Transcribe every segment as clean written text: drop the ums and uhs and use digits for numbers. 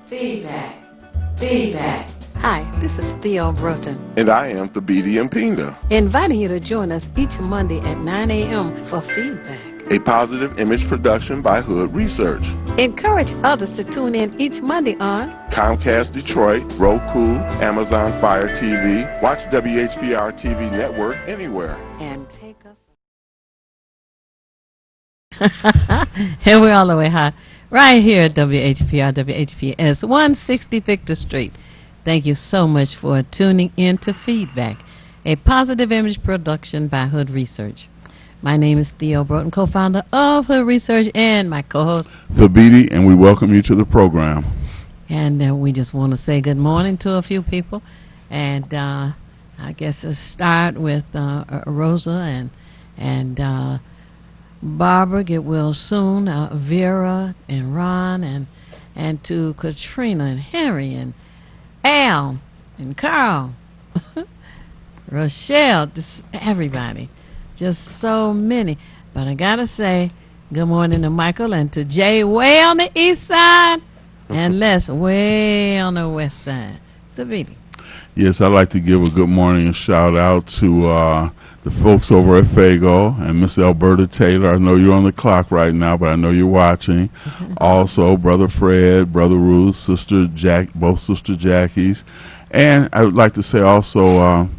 Feedback. Feedback. Hi, this is Theo Broughton, And I am Thabiti Mpinga, inviting you to join us each Monday at 9 a.m. for feedback. a positive image production by Hood Research. Encourage others to tune in each Monday on Comcast Detroit, Roku, Amazon Fire TV, watch WHPR TV Network anywhere. and take us. And we're all the way high, right here at WHPR, WHPS, 160 Victor Street. Thank you so much for tuning in to Feedback, a positive image production by Hood Research. My name is Theo Broughton, co-founder of Hood Research, and my co-host. Thabiti, and we welcome you to the program. And we just want to say good morning to a few people. And I guess let's start with Rosa and Barbara, get well soon, Vera and Ron, and to Katrina and Henry and Al and Carl, Rochelle, just everybody, just so many. But I gotta say, good morning to Michael and to Jay way on the east side and Les way on the west side. The video. Yes, I'd like to give a good morning and shout out to the folks over at Fago and Miss Alberta Taylor. I know you're on the clock right now, but I know you're watching. Also, Brother Fred, Brother Ruth, Sister Jack, both Sister Jackies. And I would like to say also,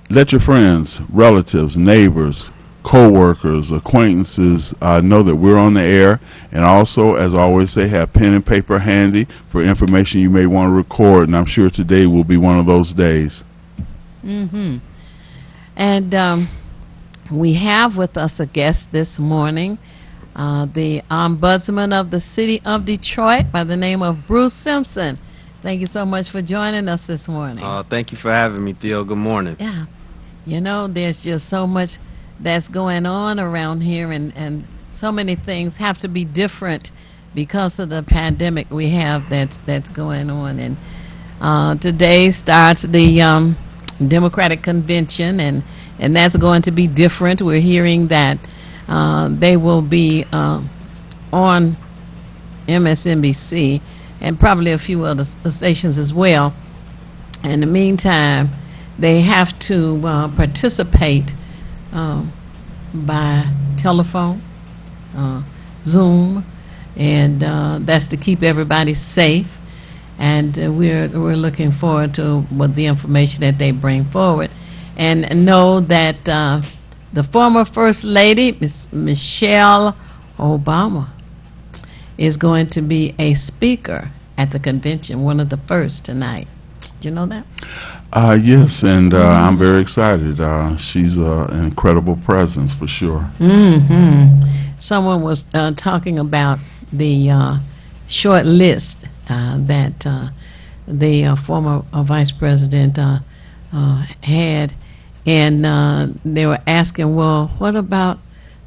let your friends, relatives, neighbors, co-workers, acquaintances know that we're on the air. And also, as I always say, have pen and paper handy for information you may want to record. And I'm sure today will be one of those days. Mm-hmm. And we have with us a guest this morning, the Ombudsman of the City of Detroit by the name of Bruce Simpson. Thank you so much for joining us this morning. Thank you for having me, Theo. Good morning. Yeah. You know, there's just so much that's going on around here, and so many things have to be different because of the pandemic we have that's going on. And today starts the Democratic Convention, and that's going to be different. We're hearing that they will be on MSNBC and probably a few other stations as well. In the meantime, they have to participate by telephone, Zoom, and that's to keep everybody safe. And we're looking forward to what the information that they bring forward, and know that the former First Lady, Miss Michelle Obama, is going to be a speaker at the convention, one of the first tonight. Do you know that? Yes, and I'm very excited. She's an incredible presence for sure. Mm-hmm. Someone was talking about the short list that the former vice president had, and they were asking, well, what about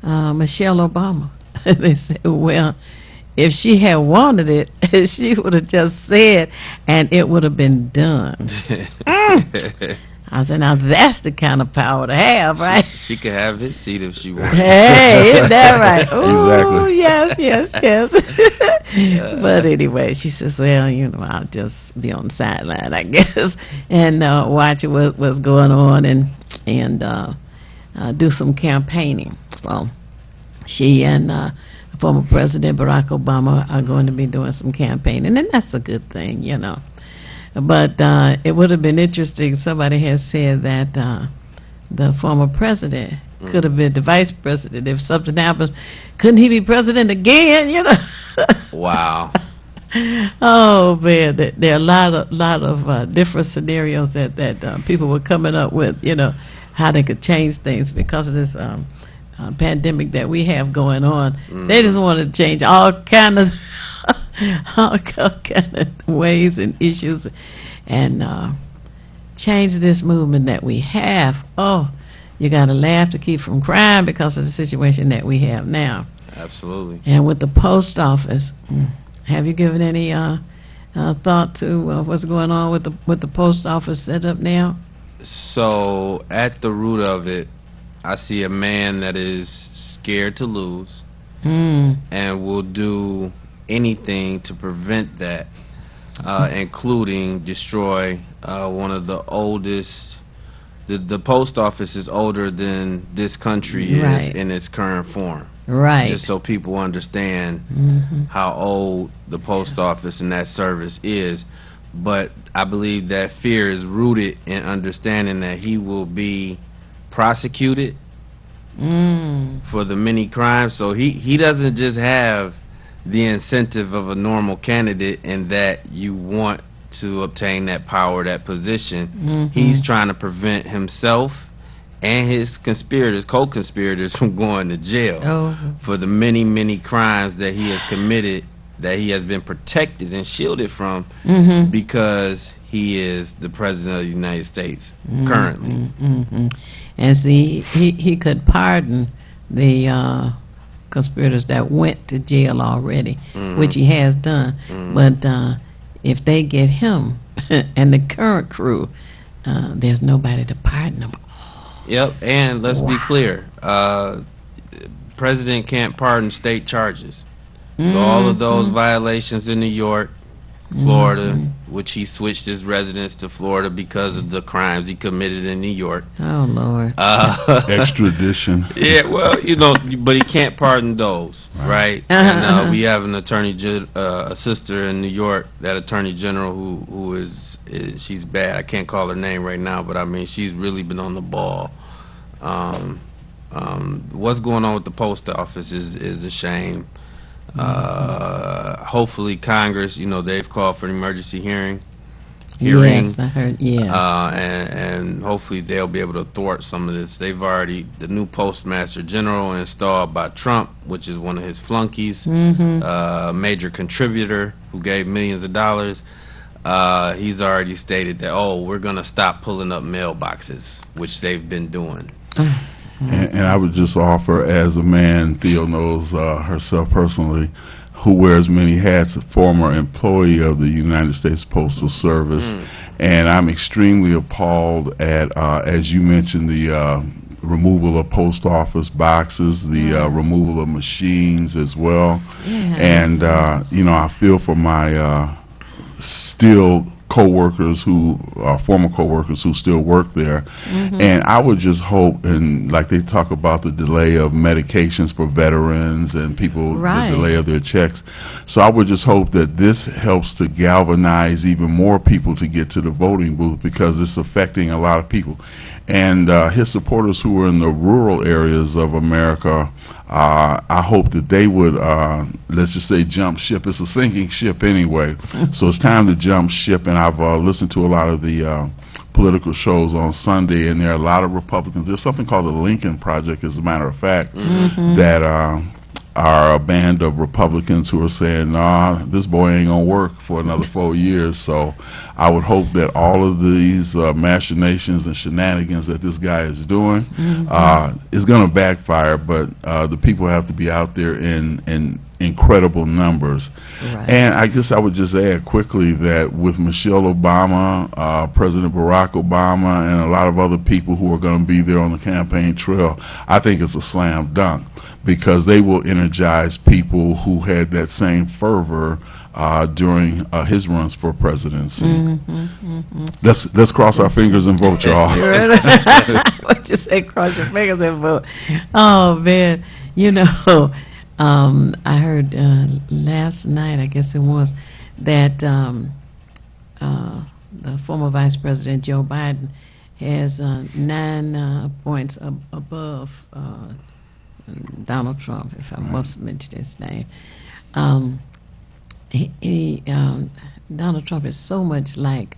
Michelle Obama? They said, well, if she had wanted it, she would have just said, and it would have been done. I said, now that's the kind of power to have, right? She could have his seat if she wanted. Hey, isn't that right? Ooh, Exactly. yes. But anyway, she says, well, you know, I'll just be on the sideline, I guess, and watch what's going on and do some campaigning. So she and former President Barack Obama are going to be doing some campaigning, and that's a good thing, you know. But it would have been interesting. Somebody has said that the former president could have been the vice president if something happens. Couldn't he be president again? You know. Wow. Oh man, there are a lot of different scenarios that people were coming up with. You know, how they could change things because of this pandemic that we have going on. They just want to change all kind of ways and issues, and change this movement that we have. Oh, you got to laugh to keep from crying because of the situation that we have now. Absolutely. And with the post office, have you given any thought to what's going on with the post office set up now? So at the root of it, I see a man that is scared to lose and will do anything to prevent that including destroy one of the oldest. The post office is older than this country is Right. in its current form. Right. Just so people understand how old the post office and that service is. But I believe that fear is rooted in understanding that he will be prosecuted for the many crimes. So he doesn't just have the incentive of a normal candidate in that you want to obtain that power, that position. He's trying to prevent himself and his conspirators, co-conspirators, from going to jail Oh. for the many, many crimes that he has committed, that he has been protected and shielded from because he is the president of the United States currently. And see, he could pardon the conspirators that went to jail already, which he has done. But if they get him and the current crew, there's nobody to pardon them. Yep, and let's be clear, president can't pardon state charges. So all of those violations in New York, Florida, which he switched his residence to Florida because of the crimes he committed in New York. Oh, Lord. Extradition. Yeah, well, but he can't pardon those, right? And we have an a sister in New York, that attorney general who is she's bad. I can't call her name right now, but I mean she's really been on the ball. What's going on with the post office is a shame. Hopefully Congress, they've called for an emergency hearing. Yes, I heard, And hopefully they'll be able to thwart some of this. They've already, the new postmaster general installed by Trump, which is one of his flunkies, major contributor who gave millions of dollars. He's already stated that, we're going to stop pulling up mailboxes, which they've been doing. And I would just offer, as a man, Theo knows herself personally, who wears many hats, a former employee of the United States Postal Service. And I'm extremely appalled at, as you mentioned, the removal of post office boxes, the removal of machines as well. Yes. And, I feel for my still co-workers who are former co-workers who still work there. And I would just hope, and like they talk about the delay of medications for veterans and people, Right. the delay of their checks. So I would just hope that this helps to galvanize even more people to get to the voting booth, because it's affecting a lot of people. And his supporters who are in the rural areas of America, I hope that they would, let's just say, jump ship. It's a sinking ship anyway, so it's time to jump ship. And I've listened to a lot of the political shows on Sunday, and there are a lot of Republicans. There's something called the Lincoln Project, as a matter of fact, that are a band of Republicans who are saying, this boy ain't gonna work for another 4 years. So I would hope that all of these machinations and shenanigans that this guy is doing is gonna backfire, but the people have to be out there in incredible numbers. Right. And I guess I would just add quickly that with Michelle Obama, President Barack Obama, and a lot of other people who are going to be there on the campaign trail, I think it's a slam dunk, because they will energize people who had that same fervor during his runs for presidency. Let's cross our fingers and vote, y'all. What you say, cross your fingers and vote. Oh, man. I heard last night, I guess it was, that the former Vice President Joe Biden has 9 points above Donald Trump, if I must mention his name. Donald Trump is so much like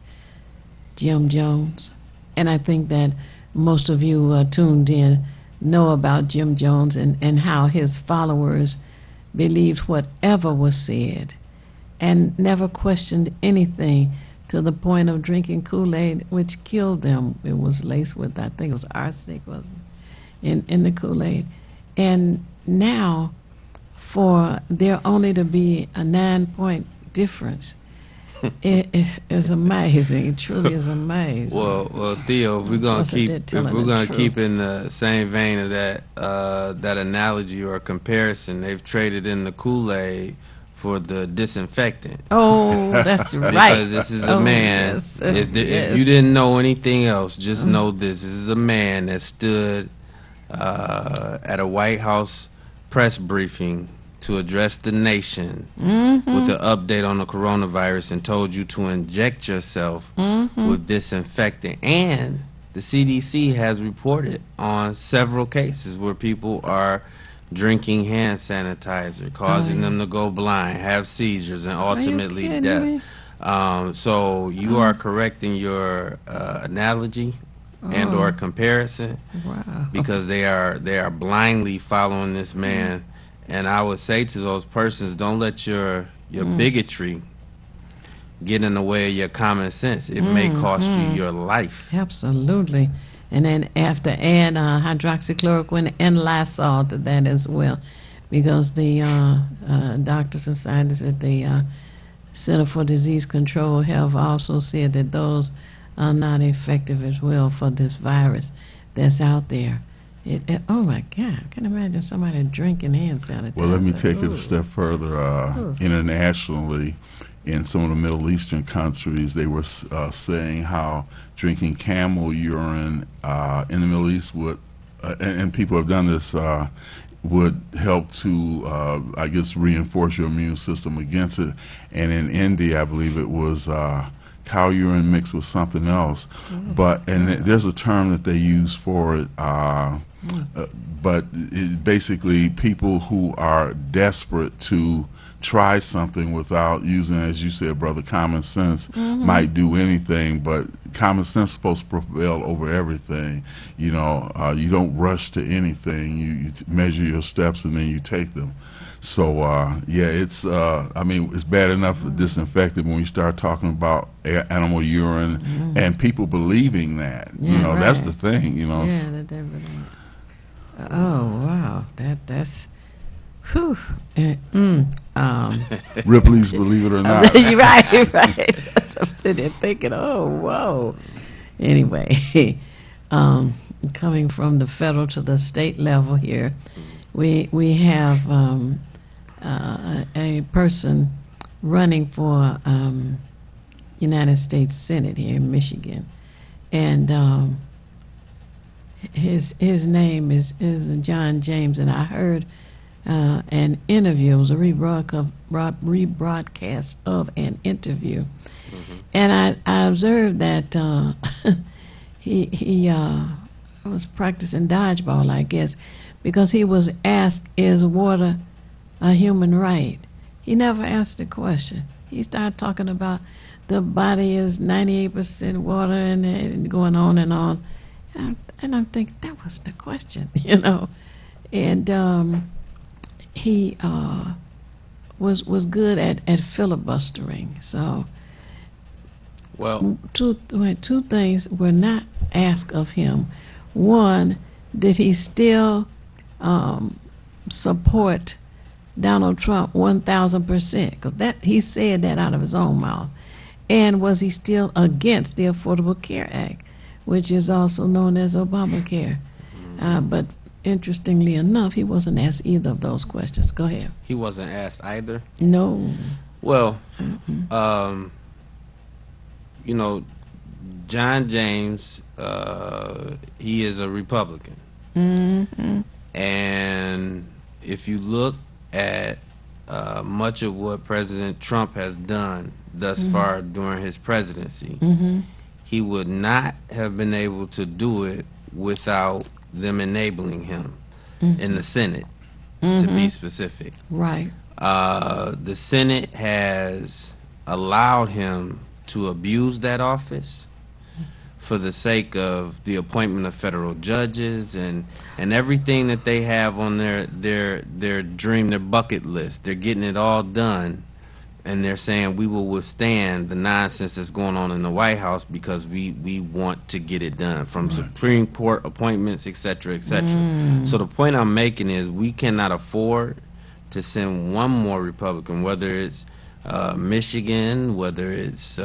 Jim Jones, and I think that most of you tuned in know about Jim Jones and how his followers believed whatever was said and never questioned anything, to the point of drinking Kool-Aid, which killed them. It was laced with, I think it was arsenic, wasn't it, in the Kool-Aid. And now, for there only to be a 9-point difference, it's amazing. It truly is amazing. Well, Theo, if we're gonna keep in the same vein of that analogy or comparison, they've traded in the Kool-Aid for the disinfectant. Oh, that's right. Because this is a man. Yes. If you didn't know anything else, just know this. This is a man that stood at a White House press briefing to address the nation with the update on the coronavirus and told you to inject yourself with disinfectant. And the CDC has reported on several cases where people are drinking hand sanitizer, causing them to go blind, have seizures, and ultimately kidding death. me? So you are correct in your analogy and or comparison, Wow. because they are blindly following this man. And I would say to those persons, don't let your bigotry get in the way of your common sense. It may cost you your life. Absolutely. And then after add hydroxychloroquine and Lysol to that as well, because the doctors and scientists at the Center for Disease Control have also said that those are not effective as well for this virus that's out there. Oh my God! I can imagine somebody drinking hand sanitizer. Well, let me take it Ooh. a step further. Internationally, in some of the Middle Eastern countries, they were saying how drinking camel urine in the Middle East would, and people have done this, would help to, I guess, reinforce your immune system against it. And in India, I believe it was cow urine mixed with something else. There's a term that they use for it. But basically, people who are desperate to try something without using, as you said, brother, common sense, might do anything, but common sense is supposed to prevail over everything. You know, you don't rush to anything. You measure your steps and then you take them. So, yeah, it's, I mean, it's bad enough disinfectant when we start talking about animal urine and people believing that. You know, that's the thing, you know. Yeah, that everything. Oh wow, that's, whew. Ripley's Believe It or Not. You're right, right. I'm sitting there thinking, oh whoa. Anyway, coming from the federal to the state level here, we have a person running for United States Senate here in Michigan, and his name is John James, and I heard an interview. It was a rebroadcast of an interview, and I observed that he was practicing dodgeball, I guess, because he was asked, "Is water a human right?" He never asked the question. He started talking about the body is 98% water and going on and on. And I'm thinking, that was the question, you know. And he was good at filibustering. So, Well, two things were not asked of him. One, did he still support Donald Trump 1,000%? Because that he said that out of his own mouth. And was he still against the Affordable Care Act, which is also known as Obamacare? But interestingly enough, he wasn't asked either of those questions. Go ahead. he wasn't asked either. No. Well, you know, John James, he is a Republican. And if you look at much of what President Trump has done thus far during his presidency, he would not have been able to do it without them enabling him in the Senate, to be specific. Right. The Senate has allowed him to abuse that office for the sake of the appointment of federal judges and everything that they have on their dream, their bucket list. They're getting it all done, and they're saying we will withstand the nonsense that's going on in the White House because we want to get it done, from Supreme Court appointments, et cetera, et cetera. So the point I'm making is we cannot afford to send one more Republican, whether it's Michigan, whether it's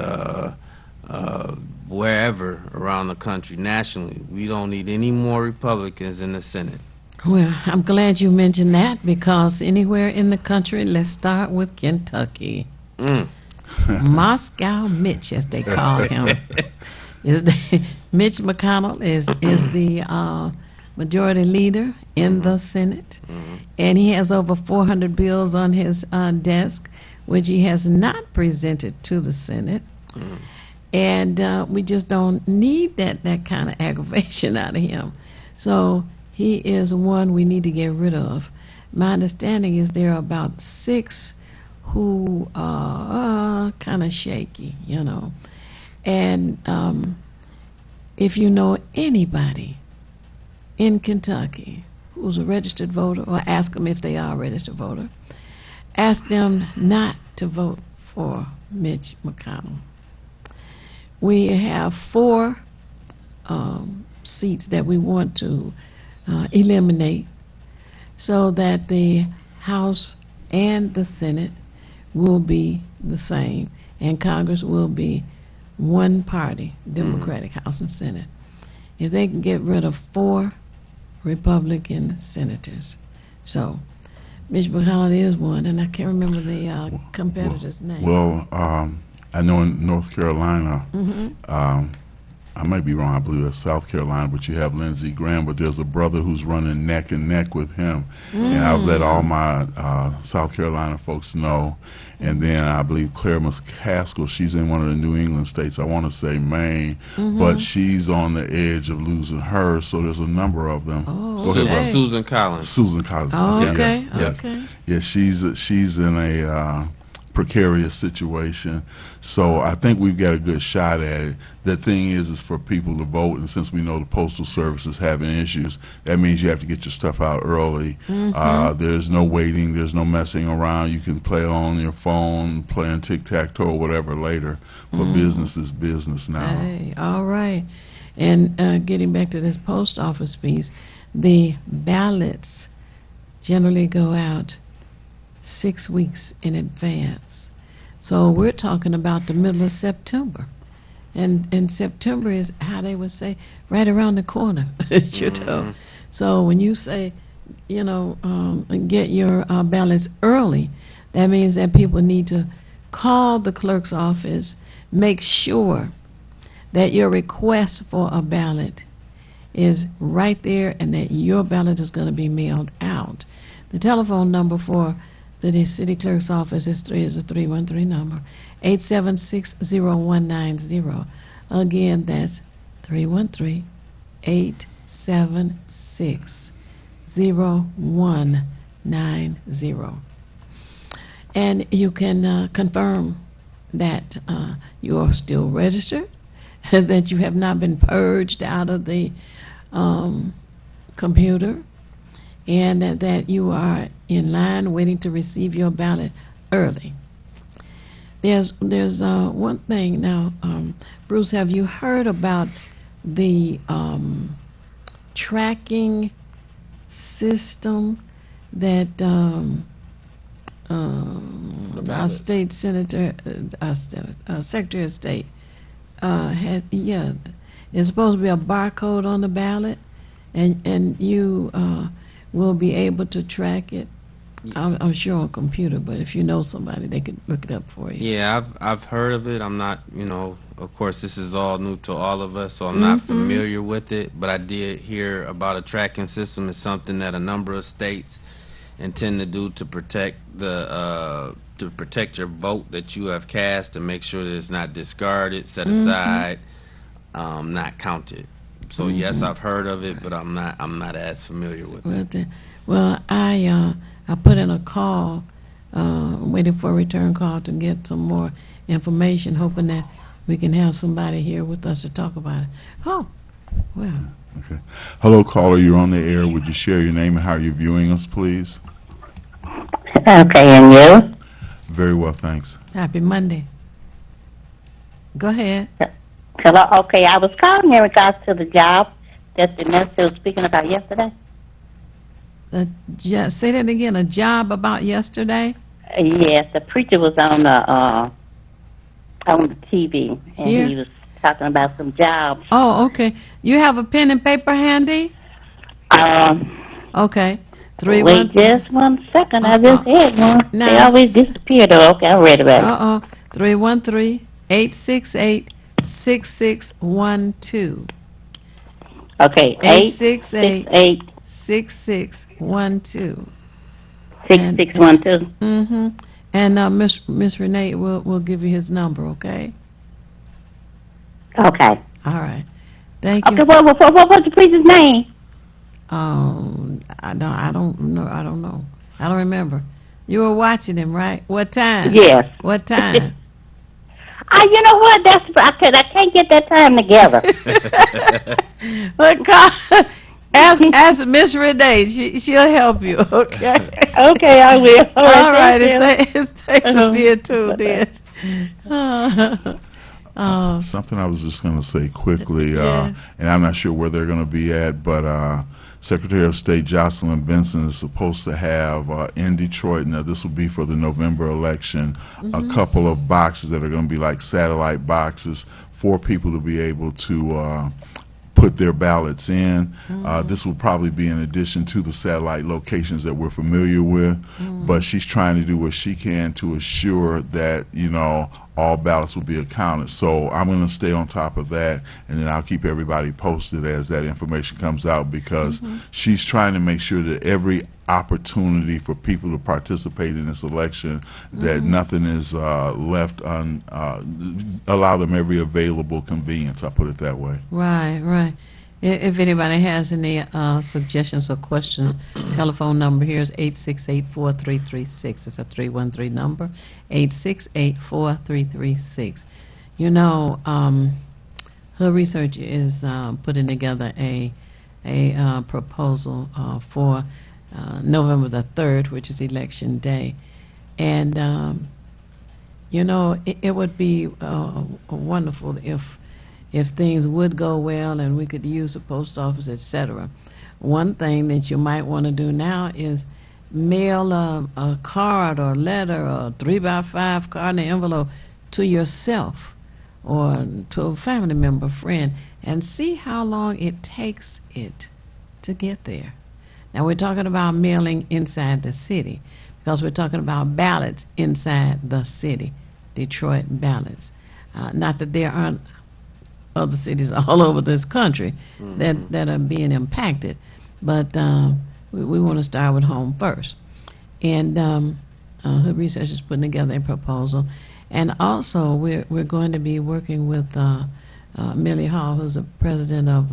wherever around the country, nationally. We don't need any more Republicans in the Senate. Well, I'm glad you mentioned that because anywhere in the country, let's start with Kentucky. Moscow Mitch, as they call him, Mitch McConnell is the majority leader in the Senate, and he has over 400 bills on his desk, which he has not presented to the Senate. And we just don't need that kind of aggravation out of him. So he is one we need to get rid of. My understanding is there are about 6 who are kind of shaky, you know. And if you know anybody in Kentucky who's a registered voter, or ask them if they are a registered voter, ask them not to vote for Mitch McConnell. We have 4 seats that we want to eliminate so that the House and the Senate will be the same, and Congress will be one party, Democratic House and Senate. If they can get rid of 4 Republican senators. So Mitch McConnell is one, and I can't remember the competitor's name. Well, I know in North Carolina, I might be wrong, I believe it's South Carolina, but you have Lindsey Graham, but there's a brother who's running neck and neck with him. And I've let all my South Carolina folks know. And then I believe Claire McCaskill, she's in one of the New England states, I want to say Maine, but she's on the edge of losing hers, so there's a number of them. Go ahead, brother. Susan Collins. Susan Collins. Oh, okay, Yeah. okay. Yeah, she's in a precarious situation. So I think we've got a good shot at it. The thing is for people to vote, and since we know the Postal Service is having issues, that means you have to get your stuff out early. There's no waiting, there's no messing around. You can play on your phone, playing tic-tac-toe or whatever later, but business is business now. Hey, all right. And getting back to this post office piece, the ballots generally go out 6 weeks in advance. So we're talking about the middle of September. And September is, how they would say, right around the corner, you know. So when you say, you know, get your ballots early, that means that people need to call the clerk's office, make sure that your request for a ballot is right there and that your ballot is going to be mailed out. The telephone number for the city clerk's office is a 313 number, 876-0190. Again, that's 313-876-0190. And you can confirm that you are still registered, that you have not been purged out of the computer, and that you are in line waiting to receive your ballot early. There's one thing now, Bruce, have you heard about the tracking system that our state senator, Secretary of State had? Yeah, there's supposed to be a barcode on the ballot, and you will be able to track it. I'm sure on computer, but if you know somebody, they could look it up for you. Yeah, I've heard of it. I'm not, of course, this is all new to all of us, so I'm not familiar with it. But I did hear about a tracking system. It's something that a number of states intend to do to protect your vote that you have cast, to make sure that it's not discarded, set aside, not counted. So yes, I've heard of it, but I'm not as familiar with it. Well, I put in a call, waiting for a return call to get some more information, hoping that we can have somebody here with us to talk about it. Oh, well. Okay. Hello, caller. You're on the air. Would you share your name and how you're viewing us, please? Okay, and you? Very well, thanks. Happy Monday. Go ahead. Hello. Okay, I was calling in regards to the job that the minister was speaking about yesterday. Say that again. A job about yesterday? Yes, the preacher was on the TV, and Here? he was talking about some jobs. Oh, okay. You have a pen and paper handy? Okay. Wait just 1 second. I just had one. They Nice. always disappear, though. Okay, I'm ready about it. 313-868-6612. Okay, 868 6612. 6612. Mm-hmm. And Miss Renee will give you his number, okay? Okay. All right. Thank Okay, you. what's the preacher's name? I don't know. I don't know. I don't remember. You were watching him, right? What time? Yes. What time? You know what? I can't get that time together. But ask Miss Renee. She'll help you. Okay. Okay, I will. All right. Thank you. Thanks for being tuned in. Something I was just going to say quickly, Yeah. and I'm not sure where they're going to be at, but Secretary of State Jocelyn Benson is supposed to have in Detroit, now this will be for the November election, a couple of boxes that are going to be like satellite boxes for people to be able to put their ballots in. This will probably be in addition to the satellite locations that we're familiar with, but she's trying to do what she can to assure that, all ballots will be accounted. So I'm going to stay on top of that, and then I'll keep everybody posted as that information comes out, because she's trying to make sure that every opportunity for people to participate in this election, that nothing is left allow them every available convenience, I'll put it that way. Right. If anybody has any suggestions or questions, telephone number here is 868-4336. It's a 313 number, 868-4336. Her research is putting together a proposal for November the 3rd, which is Election Day. And, it would be wonderful if things would go well and we could use the post office, etc. One thing that you might want to do now is mail a card or letter or 3x5 card in an envelope to yourself or to a family member, friend, and see how long it takes it to get there. Now we're talking about mailing inside the city, because we're talking about ballots inside the city, Detroit ballots. Not that there aren't other cities all over this country that are being impacted, but we want to start with home first. And her research is putting together a proposal, and also we're going to be working with Millie Hall, who's the president of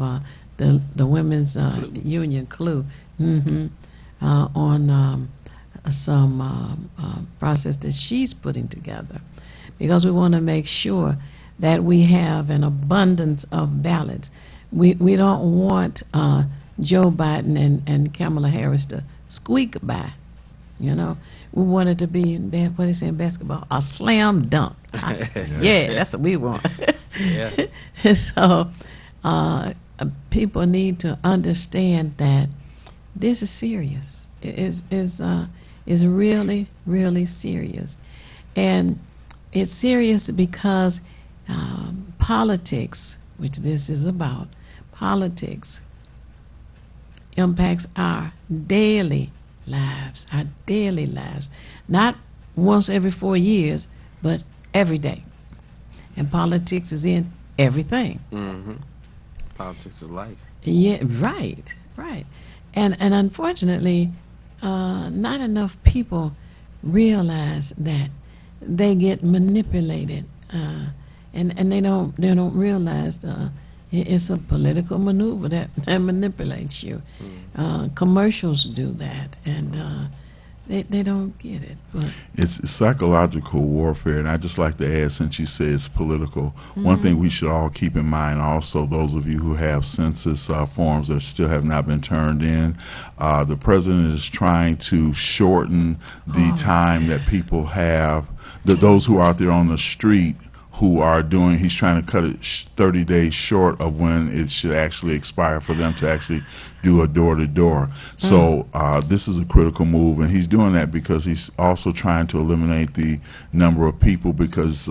the Women's Union, CLU, on some process that she's putting together, because we want to make sure that we have an abundance of ballots. We don't want Joe Biden and Kamala Harris to squeak by. We want it to be, what do they say in basketball, a slam dunk. Yeah, that's what we want. Yeah. So people need to understand that this is serious. It is really, really serious. And it's serious because politics, which this is about, politics impacts our daily lives, not once every 4 years, but every day. And politics is in everything. Politics of life. Yeah, right. And unfortunately, not enough people realize that they get manipulated. And they don't realize it's a political maneuver that manipulates you. Commercials do that, and they don't get it. But It's psychological warfare, and I just like to add, since you say it's political, one thing we should all keep in mind also, those of you who have census forms that still have not been turned in, the president is trying to shorten the time that people have, those who are out there on the street who are doing, he's trying to cut it 30 days short of when it should actually expire for them to actually do a door-to-door. So this is a critical move, and he's doing that because he's also trying to eliminate the number of people, because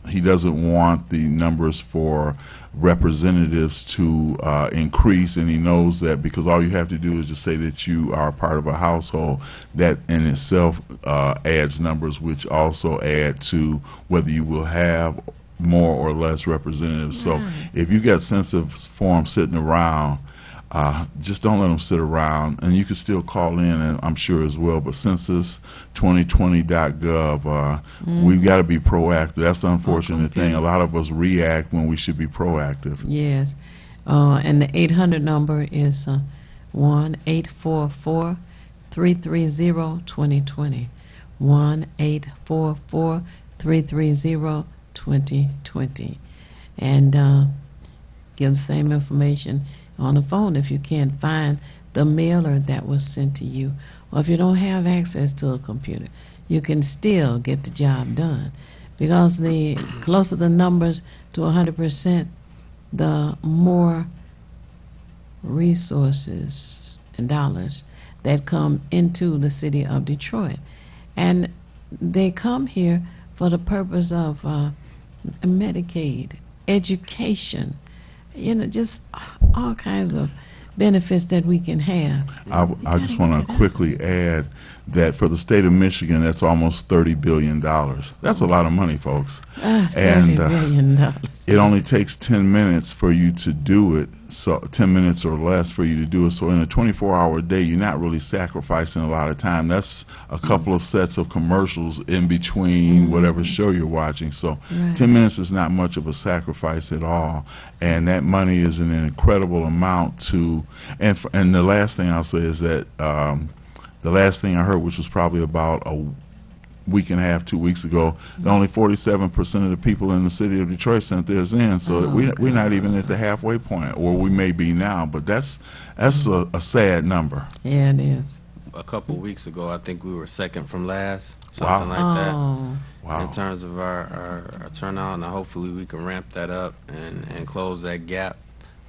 he doesn't want the numbers for representatives to increase, and he knows that because all you have to do is just say that you are part of a household, that in itself adds numbers, which also add to whether you will have more or less representatives. So if you got census forms sitting around, just don't let them sit around, and you can still call in, and I'm sure as well, but census2020.gov, we've got to be proactive. That's the unfortunate thing. A lot of us react when we should be proactive. Yes. And the 800 number is 1-844-330-2020. 1-844-330-2020. And give the same information on the phone if you can't find the mailer that was sent to you, or if you don't have access to a computer, you can still get the job done, because the closer the numbers to 100%, the more resources and dollars that come into the city of Detroit. And they come here for the purpose of Medicaid, education, just all kinds of benefits that we can have. I just want to quickly add that for the state of Michigan, that's almost $30 billion. That's a lot of money, folks. $30 billion. It only takes 10 minutes for you to do it, so 10 minutes or less for you to do it. So in a 24-hour day, you're not really sacrificing a lot of time. That's a couple of sets of commercials in between whatever show you're watching. So 10 minutes is not much of a sacrifice at all, and that money is an incredible amount to. And the last thing I'll say is that the last thing I heard, which was probably about a week and a half, 2 weeks ago, only 47% of the people in the city of Detroit sent theirs in. So we're not even at the halfway point, or we may be now. But that's a sad number. Yeah, it is. A couple of weeks ago, I think we were second from last, something like that. Wow. In terms of our turnout, and hopefully we can ramp that up and close that gap.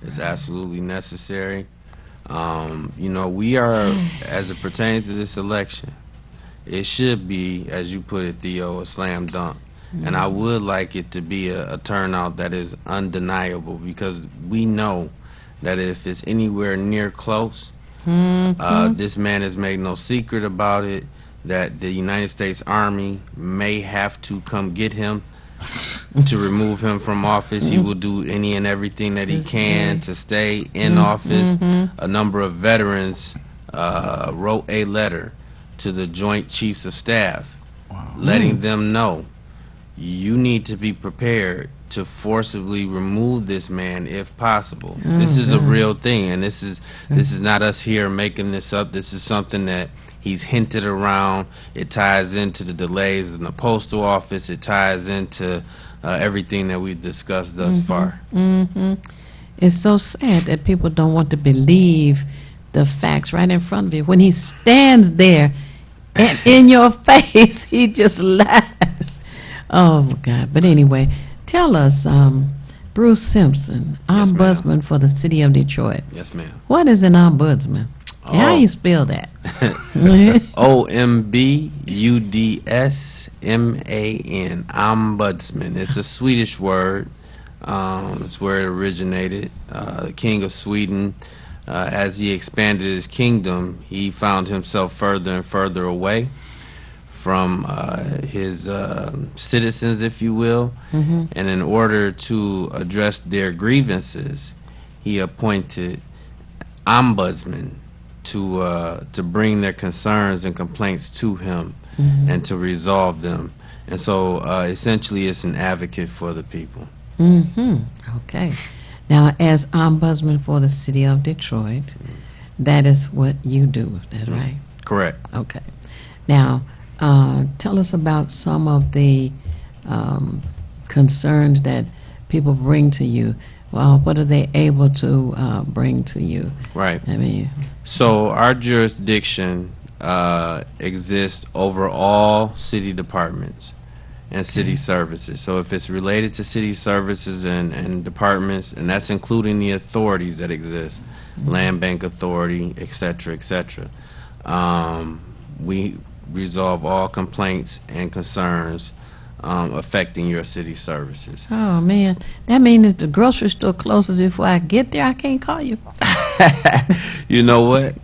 It's absolutely necessary. We are, as it pertains to this election, it should be, as you put it, Theo, a slam dunk. And I would like it to be a turnout that is undeniable, because we know that if it's anywhere near close, this man has made no secret about it, that the United States Army may have to come get him to remove him from office. He will do any and everything that he can to stay in office. A number of veterans wrote a letter to the Joint Chiefs of Staff, letting them know, you need to be prepared to forcibly remove this man if possible. This is a real thing, and this is not us here making this up. This is something that he's hinted around. It ties into the delays in the postal office. It ties into everything that we've discussed thus far. It's so sad that people don't want to believe the facts right in front of you. When he stands there and in your face, he just laughs. Oh, God. But anyway, tell us, Bruce Simpson, Yes, ma'am. ombudsman for the city of Detroit. Yes, ma'am. What is an ombudsman? And how you spell that? OMBUDSMAN, ombudsman. It's a Swedish word. It's where it originated. The king of Sweden, as he expanded his kingdom, he found himself further and further away from his citizens, if you will. And in order to address their grievances, he appointed ombudsmen to bring their concerns and complaints to him and to resolve them. And so essentially it's an advocate for the people. Okay. Now, as ombudsman for the city of Detroit, that is what you do, is that right? Correct. Okay. Now, tell us about some of the concerns that people bring to you. Well, what are they able to bring to you? Right. I mean, So our jurisdiction exists over all city departments and city services. So if it's related to city services and departments, and that's including the authorities that exist, Land Bank Authority, et cetera, et cetera. We resolve all complaints and concerns affecting your city services. Oh, man. That means if the grocery store closes before I get there, I can't call you. You know what?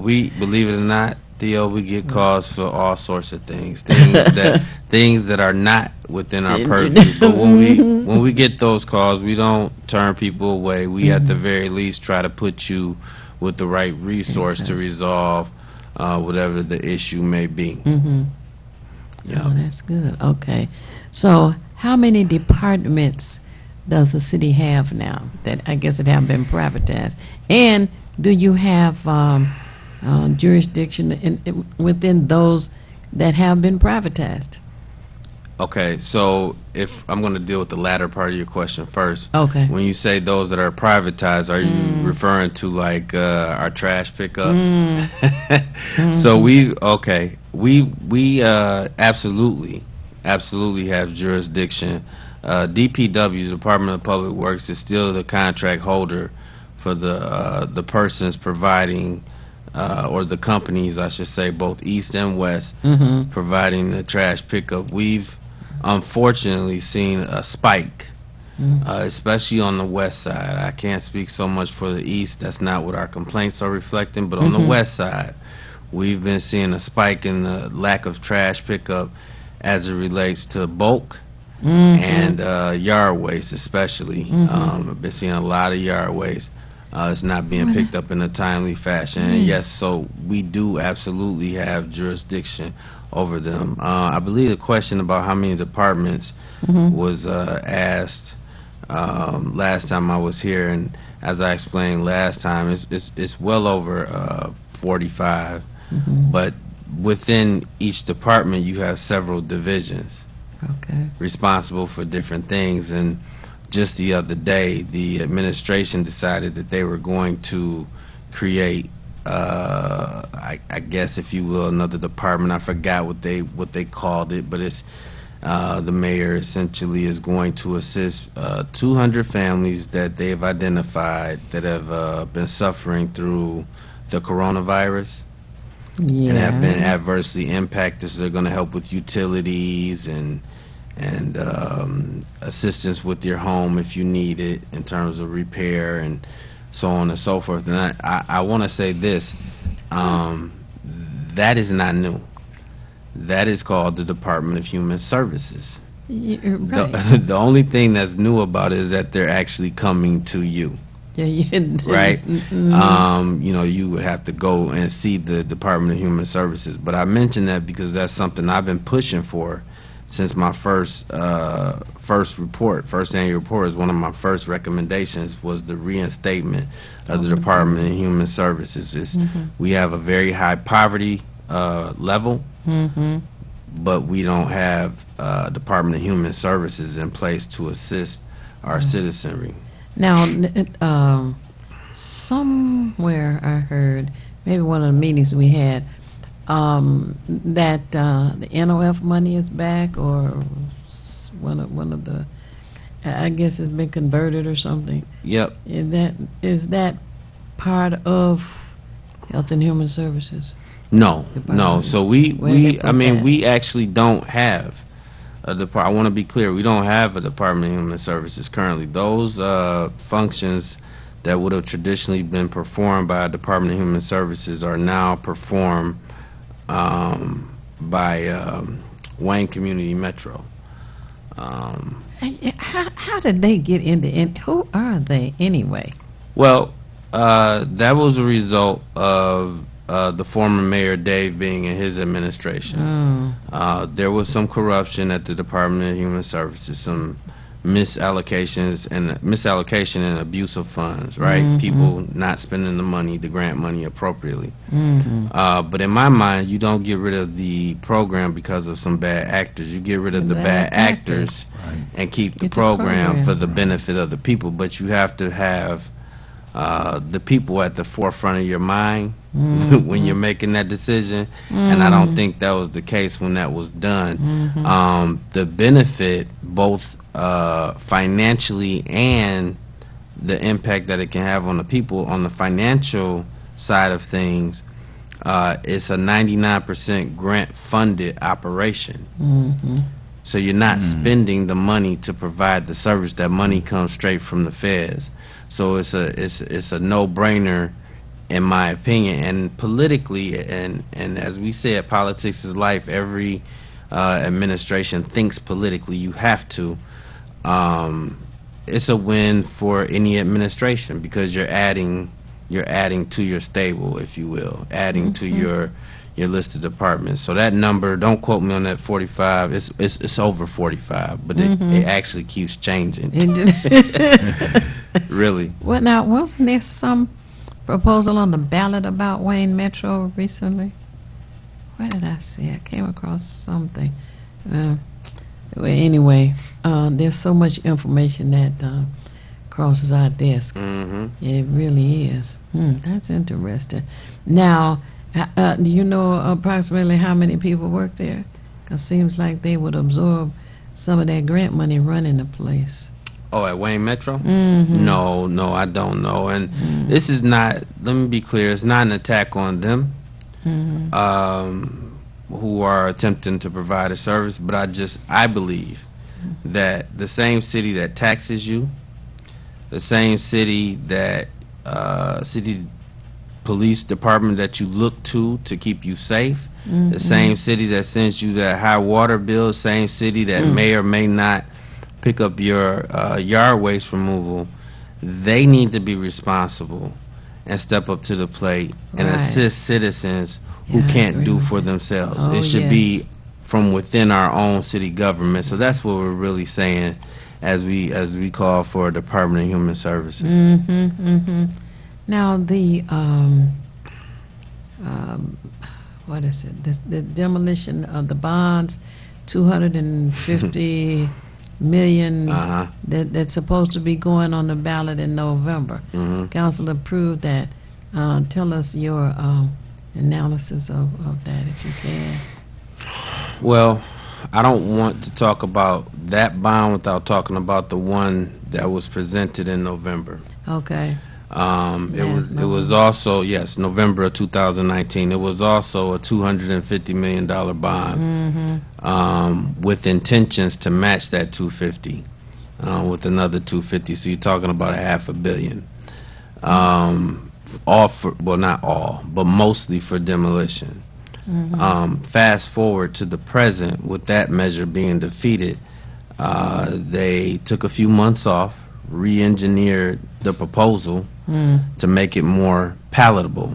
We, believe it or not, Theo, we get calls for all sorts of things that are not within our purview. But when we get those calls, we don't turn people away. We at the very least try to put you with the right resource to resolve whatever the issue may be. Yeah. Oh, that's good. Okay. So how many departments does the city have now that I guess it have been privatized? And do you have jurisdiction within those that have been privatized? Okay, so if I'm going to deal with the latter part of your question first. Okay. When you say those that are privatized, are you referring to like our trash pickup? So we absolutely have jurisdiction. DPW, Department of Public Works, is still the contract holder for the persons providing, or the companies, I should say, both east and west, providing the trash pickup. We've unfortunately seen a spike, especially on the west side. I can't speak so much for the east. That's not what our complaints are reflecting. But on the west side, we've been seeing a spike in the lack of trash pickup as it relates to bulk and yard waste, especially. I've been seeing a lot of yard waste. It's not being picked up in a timely fashion. And yes, so we do absolutely have jurisdiction over them. I believe the question about how many departments was asked last time I was here, and as I explained last time, it's well over 45. But within each department, you have several divisions responsible for different things. And just the other day, the administration decided that they were going to create, I guess, if you will, another department. I forgot what they called it, but it's the mayor essentially is going to assist 200 families that they've identified that have been suffering through the coronavirus and have been adversely impacted. So they're going to help with utilities and assistance with your home if you need it in terms of repair and so on and so forth. And I want to say this, that is not new. That is called the Department of Human Services. Right. The only thing that's new about it is that they're actually coming to you. Right? You know, you would have to go and see the Department of Human Services. But I mention that because that's something I've been pushing for since my first annual report. Is one of my first recommendations was the reinstatement of the Department of Human Services. We have a very high poverty level, but we don't have Department of Human Services in place to assist our citizenry. Now, somewhere I heard, maybe one of the meetings we had, that the NOF money is back, or one of the, I guess it's been converted or something. Yep. Is that part of Health and Human Services? No. So we that? we actually don't have a department. I want to be clear. We don't have a Department of Human Services currently. Those functions that would have traditionally been performed by a Department of Human Services are now performed by Wayne Community Metro. How did they get into? Who are they anyway? Well, that was a result of the former mayor Dave being in his administration. There was some corruption at the Department of Human Services, some misallocation and abuse of funds, right? People not spending the money, the grant money appropriately. But in my mind, you don't get rid of the program because of some bad actors. You get rid of the bad actors and keep the program for the benefit of the people. But you have to have the people at the forefront of your mind when you're making that decision. And I don't think that was the case when that was done. The benefit, both financially and the impact that it can have on the people on the financial side of things, it's a 99% grant funded operation. So you're not spending the money to provide the service. That money comes straight from the feds. So it's a no-brainer, in my opinion. And politically, and as we said, politics is life. Every administration thinks politically. You have to. It's a win for any administration because you're adding to your stable, if you will, adding to your list of departments. So that number, don't quote me on that 45. It's over 45, but it actually keeps changing. Really. Well, now, wasn't there some proposal on the ballot about Wayne Metro recently? Where did I see it? I came across something. Well, anyway, there's so much information that crosses our desk. It really is. That's interesting. Now, do you know approximately how many people work there? 'Cause it seems like they would absorb some of that grant money running the place. Oh, at Wayne Metro? No, I don't know. And this is not, let me be clear, it's not an attack on them who are attempting to provide a service, but I believe that the same city that taxes you, the same city that, city police department that you look to keep you safe, the same city that sends you that high water bill, same city that may or may not pick up your yard waste removal, they need to be responsible and step up to the plate and Right. assist citizens who Yeah, I can't agree do with for you. themselves. Oh, It should yes. be from within our own city government. So that's what we're really saying as we call for a Department of Human Services. Now, the what is it? The demolition of the bonds, 250 million that's supposed to be going on the ballot in November. Council approved that. Tell us your analysis of that, if you can. Well, I don't want to talk about that bond without talking about the one that was presented in November. Okay. It was also, yes, November of 2019. It was also a $250 million bond with intentions to match that 250 with another 250. So you're talking about $500 million. All for, well, not all, but mostly for demolition. Fast forward to the present, with that measure being defeated, they took a few months off, re-engineered the proposal to make it more palatable.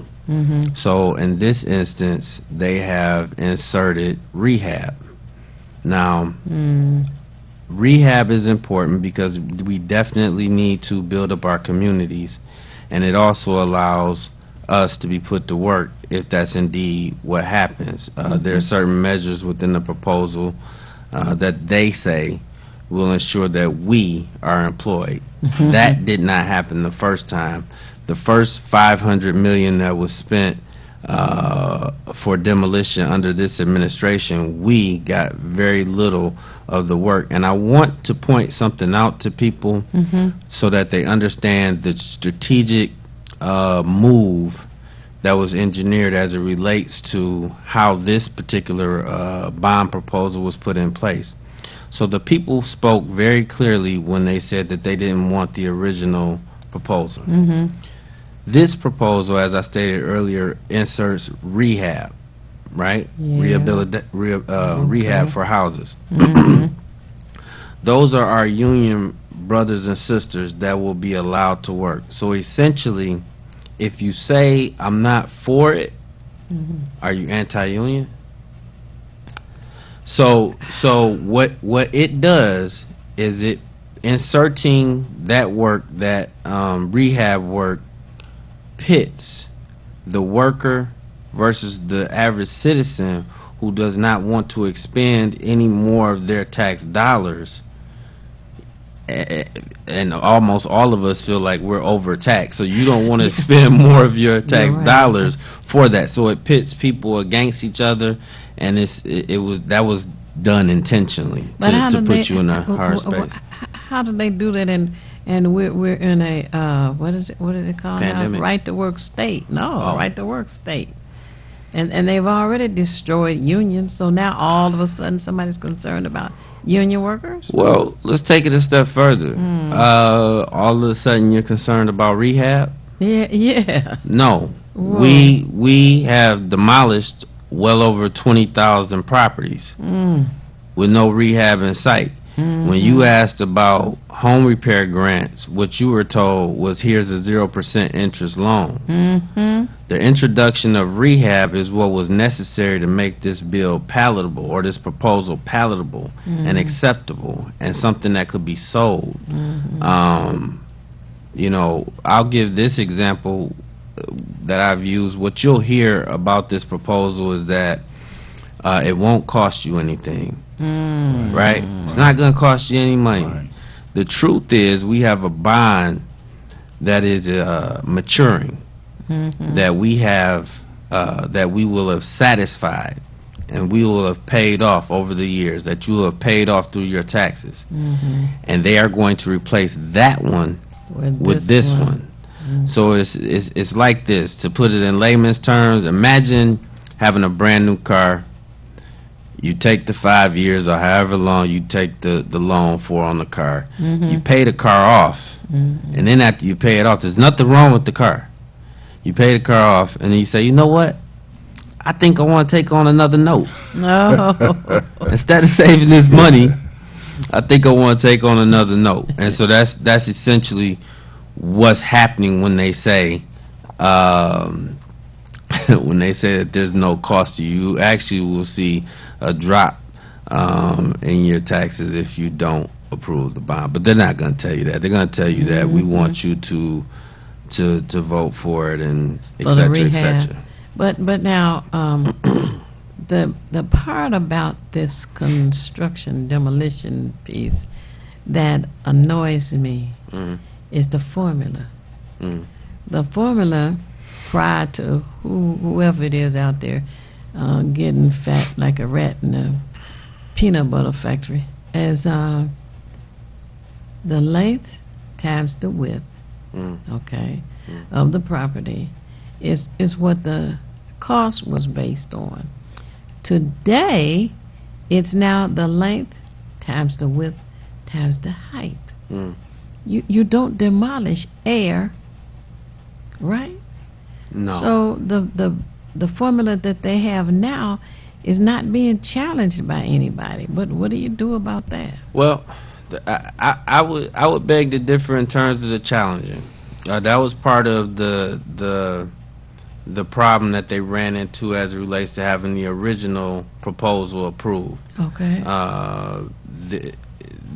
So in this instance, they have inserted rehab. Now, rehab is important because we definitely need to build up our communities, and it also allows us to be put to work if that's indeed what happens. There are certain measures within the proposal that they say will ensure that we are employed. That did not happen the first time. The first $500 million that was spent for demolition under this administration, we got very little of the work. And I want to point something out to people so that they understand the strategic move that was engineered as it relates to how this particular bond proposal was put in place. So the people spoke very clearly when they said that they didn't want the original proposal. This proposal, as I stated earlier, inserts rehab, right? Rehab for houses. Those are our union brothers and sisters that will be allowed to work. So essentially, if you say I'm not for it, are you anti-union? So what it does is it inserting that work, that rehab work, pits the worker versus the average citizen who does not want to expend any more of their tax dollars. And almost all of us feel like we're overtaxed, so you don't want to spend more of your tax dollars for that. So it pits people against each other, and that was done intentionally to put you in a hard space. How do they do that and we're in a what is it? What did it call Pandemic. now? Right to work state. No, Oh. right to work state. And they've already destroyed unions. So now all of a sudden somebody's concerned about union workers. Well, let's take it a step further. All of a sudden, you're concerned about rehab? Yeah, yeah. No, Whoa. we have demolished well over 20,000 properties with no rehab in sight. When you asked about home repair grants, what you were told was here's a 0% interest loan. The introduction of rehab is what was necessary to make this bill palatable, or this proposal palatable and acceptable, and something that could be sold. You know, I'll give this example that I've used. What you'll hear about this proposal is that it won't cost you anything, right? It's not going to cost you any money. Right. The truth is, we have a bond that is maturing, that we have, that we will have satisfied, and we will have paid off over the years, that you will have paid off through your taxes, and they are going to replace that one with this one. So it's like this. To put it in layman's terms, imagine having a brand new car. You take the 5 years or however long you take the loan for on the car. You pay the car off, and then after you pay it off, there's nothing wrong with the car. You pay the car off, and then you say, you know what? I think I want to take on another note. No. Instead of saving this money, I think I want to take on another note. And so that's essentially what's happening when they say when they say that there's no cost to you. You actually will see a drop in your taxes if you don't approve the bond. But they're not going to tell you that. They're going to tell you that we want you to vote for it, and et For the cetera, et rehab. cetera. But now the part about this construction demolition piece that annoys me is the formula. The formula, prior to whoever it is out there getting fat like a rat in a peanut butter factory, is the length times the width, okay, of the property is what the cost was based on. Today, it's now the length times the width times the height. You don't demolish air, right? No. So the formula that they have now is not being challenged by anybody. But what do you do about that? Well, I would beg to differ in terms of the challenging. That was part of the problem that they ran into as it relates to having the original proposal approved. Okay.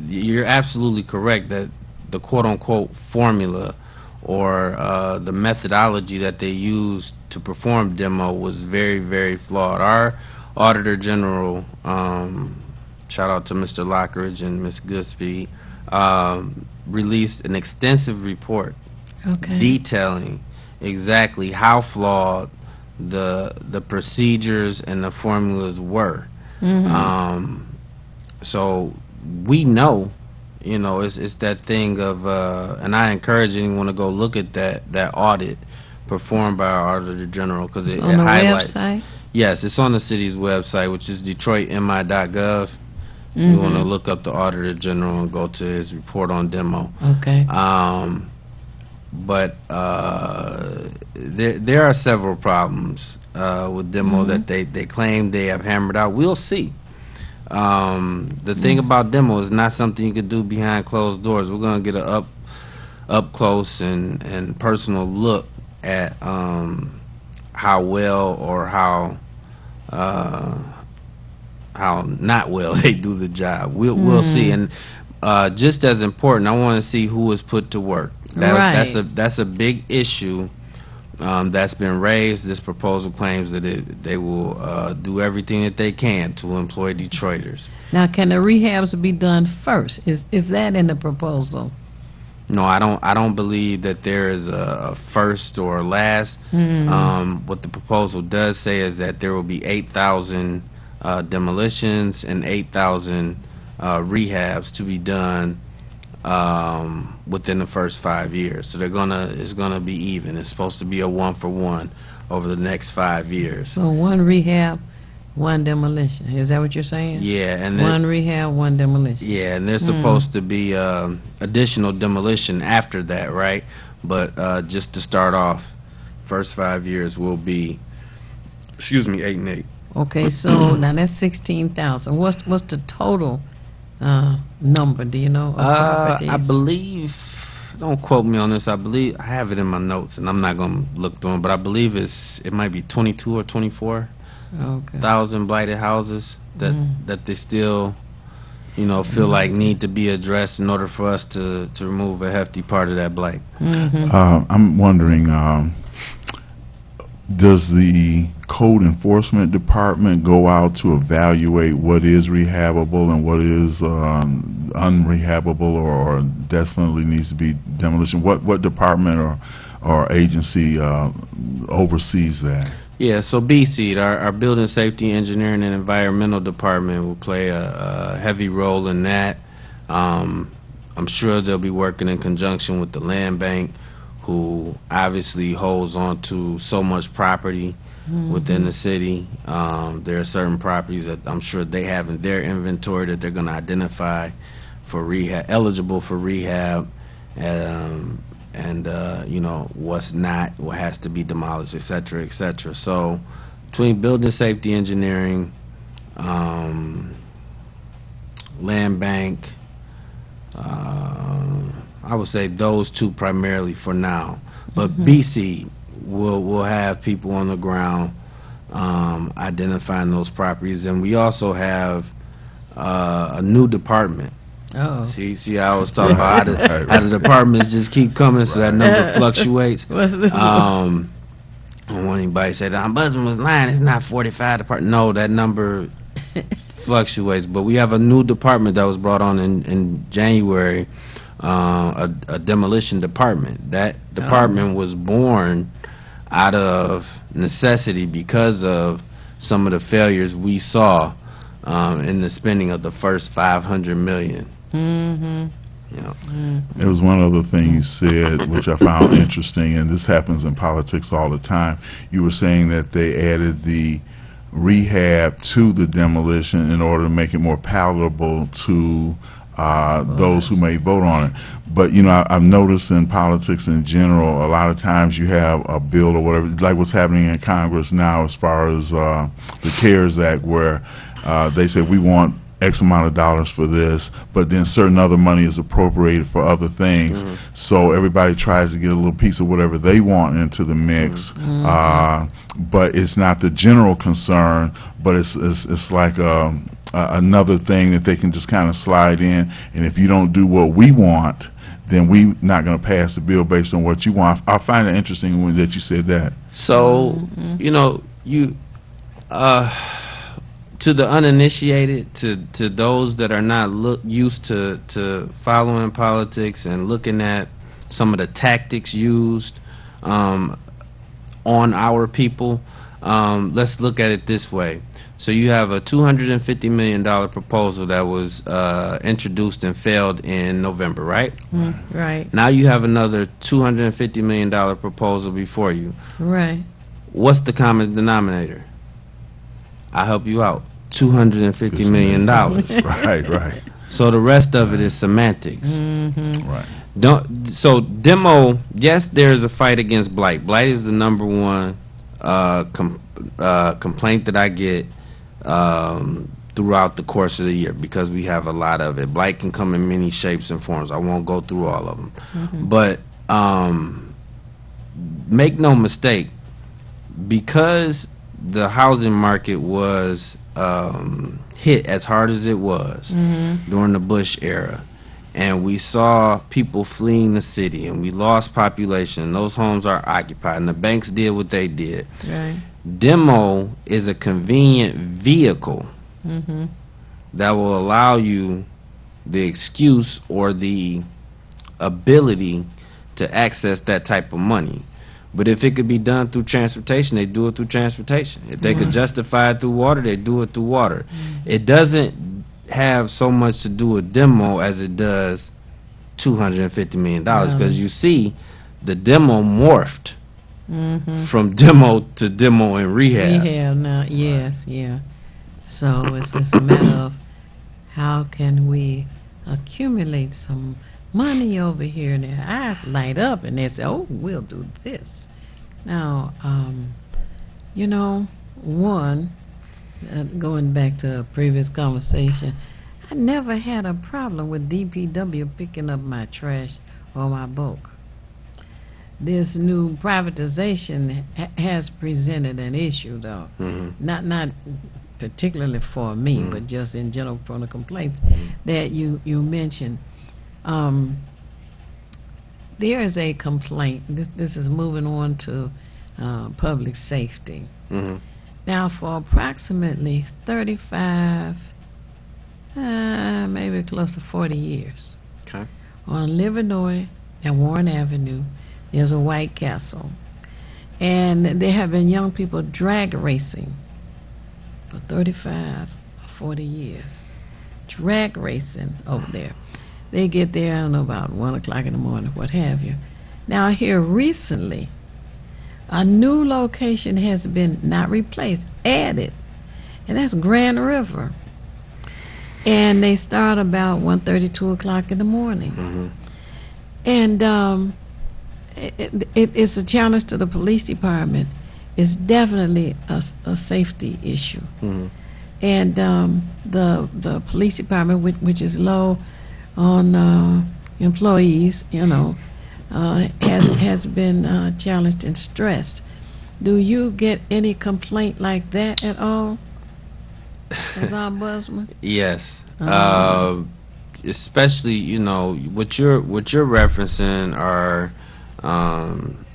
You're absolutely correct that the quote-unquote formula or the methodology that they used to perform demo was very, very flawed. Our Auditor General, shout out to Mr. Lockridge and Ms. Goodspeed, released an extensive report Okay. detailing exactly how flawed the procedures and the formulas were. So we know, you know, it's that thing of, and I encourage anyone to go look at that audit performed by our Auditor General, because it on the highlights. website? Yes, it's on the city's website, which is detroitmi.gov. You want to look up the Auditor General and go to his report on demo. Okay. But there are several problems with demo that they claim they have hammered out. We'll see. The thing about demo is not something you could do behind closed doors. We're going to get a up close and personal look at how well or how not well they do the job. We'll see. And just as important, I want to see who is put to work. That's a big issue that's been raised. This proposal claims that they will do everything that they can to employ Detroiters. Now, can the rehabs be done first? Is that in the proposal? No, I don't believe that there is a first or a last. What the proposal does say is that there will be 8,000 demolitions and 8,000 rehabs to be done within the first 5 years. So it's gonna be even. It's supposed to be a 1-for-1 over the next 5 years. So one rehab, one demolition. Is that what you're saying? Yeah, and One rehab, one demolition. yeah, and there's supposed to be additional demolition after that, right? But just to start off, first 5 years will be, 8 and 8. Okay, so now that's 16,000. What's the total number? Do you know? Of properties? I believe. Don't quote me on this. I believe I have it in my notes, and I'm not gonna look through them. But I believe it might be 22 or 24,000 Okay. blighted houses that they still, feel like need to be addressed in order for us to remove a hefty part of that blight. I'm wondering, does the code enforcement department go out to evaluate what is rehabable and what is unrehabable or definitely needs to be demolition? What department or agency oversees that? Yeah, so BSEED, our Building Safety, Engineering, and Environmental Department will play a heavy role in that. I'm sure they'll be working in conjunction with the land bank, who obviously holds on to so much property within the city. There are certain properties that I'm sure they have in their inventory that they're going to identify for rehab, eligible for rehab, and what's not, what has to be demolished, et cetera, et cetera. So between building safety engineering, land bank, I would say those two primarily for now. But BC will have people on the ground identifying those properties, and we also have a new department. Oh. See, I was talking about how the departments just keep coming, so that number fluctuates. What's this? I don't want anybody to say that husband was lying. It's not 45 department. No, that number fluctuates. But we have a new department that was brought on in January, a demolition department. That department was born out of necessity because of some of the failures we saw in the spending of the first $500 million. There was one other thing you said, which I found interesting, and this happens in politics all the time. You were saying that they added the rehab to the demolition in order to make it more palatable to those who may vote on it. But, I've noticed in politics in general, a lot of times you have a bill or whatever, like what's happening in Congress now as far as the CARES Act, where they say we want X amount of dollars for this, but then certain other money is appropriated for other things. So everybody tries to get a little piece of whatever they want into the mix, but it's not the general concern, but it's like another thing that they can just kind of slide in, and if you don't do what we want, then we're not going to pass the bill based on what you want. I find it interesting that you said that. So, to the uninitiated, to those that are not used to following politics and looking at some of the tactics used on our people, let's look at it this way. So you have a $250 million proposal that was introduced and failed in November, right? Right. Now you have another $250 million proposal before you. Right. What's the common denominator? I'll help you out. $250 million. Right. So the rest of it is semantics. Right. So demo, yes, there's a fight against blight. Blight is the number one complaint that I get throughout the course of the year because we have a lot of it. Blight can come in many shapes and forms. I won't go through all of them. But make no mistake, because the housing market was hit as hard as it was during the Bush era, and we saw people fleeing the city, and we lost population, and those homes are occupied, and the banks did what they did. Right. Demo is a convenient vehicle that will allow you the excuse or the ability to access that type of money. But if it could be done through transportation, they do it through transportation. If they could justify it through water, they do it through water. It doesn't have so much to do with demo as it does $250 million, because you see the demo morphed from demo to demo and rehab. Rehab now, yes, yeah. So it's a matter of how can we accumulate some money over here, and their eyes light up and they say, oh, we'll do this. Now, you know, going back to a previous conversation, I never had a problem with DPW picking up my trash or my bulk. This new privatization has presented an issue, though. Not particularly for me, but just in general from the complaints that you mentioned. There is a complaint. This is moving on to public safety. Now, for approximately 35, maybe close to 40 years, Okay. on Livernois and Warren Avenue, there's a White Castle. And there have been young people drag racing for 35, 40 years. Drag racing over there. They get there, I don't know, about 1 o'clock in the morning, what have you. Now, here recently, a new location has been not replaced, added, and that's Grand River. And they start about 1:30, 2 o'clock in the morning. And it's a challenge to the police department. It's definitely a safety issue. And the police department, which is low on employees, you know, has been challenged and stressed. Do you get any complaint like that at all, as ombudsman? Yes. Especially, you know, what you're referencing are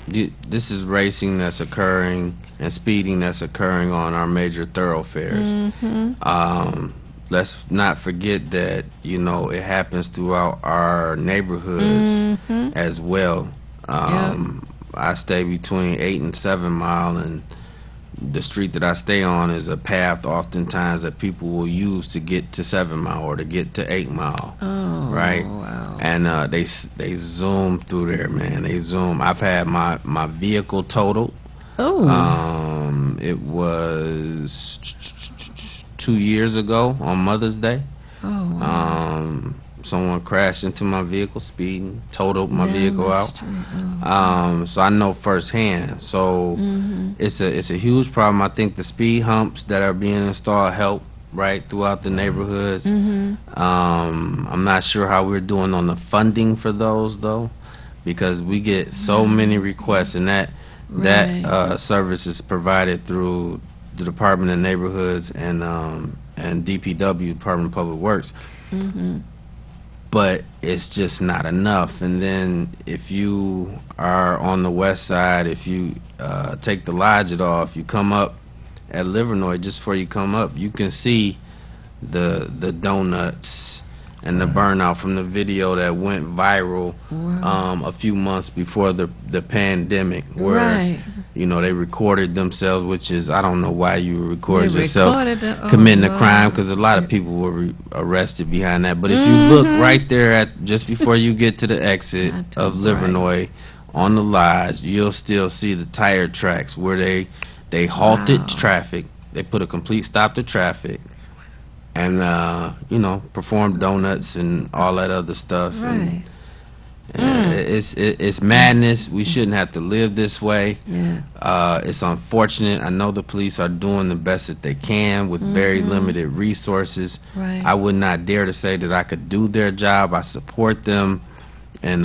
this is racing that's occurring and speeding that's occurring on our major thoroughfares. Let's not forget that, you know, it happens throughout our neighborhoods as well. I stay between 8 and 7 Mile, and the street that I stay on is a path oftentimes that people will use to get to 7 Mile or to get to 8 Mile. Right? Wow. And they zoom through there, man. They zoom. I've had my vehicle totaled. It was 2 years ago on Mother's Day. Someone crashed into my vehicle speeding, totaled my vehicle out. So I know firsthand. So it's a huge problem. I think the speed humps that are being installed help right throughout the neighborhoods. I'm not sure how we're doing on the funding for those though, because we get so many requests, and that service is provided through the Department of Neighborhoods and DPW, Department of Public Works. But it's just not enough. And then if you are on the west side, if you take the Lodge off, you come up at Livernois, just before you come up, you can see the donuts and the burnout from the video that went viral a few months before the pandemic, where you know, they recorded themselves, which is, I don't know why you record yourself committing a crime, because a lot of people were arrested behind that. But if you look right there at just before you get to the exit of Livernois on the Lodge, you'll still see the tire tracks where they halted traffic. They put a complete stop to traffic, and you know, performed donuts and all that other stuff. It's madness. We shouldn't have to live this way. It's unfortunate. I know the police are doing the best that they can with very limited resources. I would not dare to say that I could do their job. I support them, and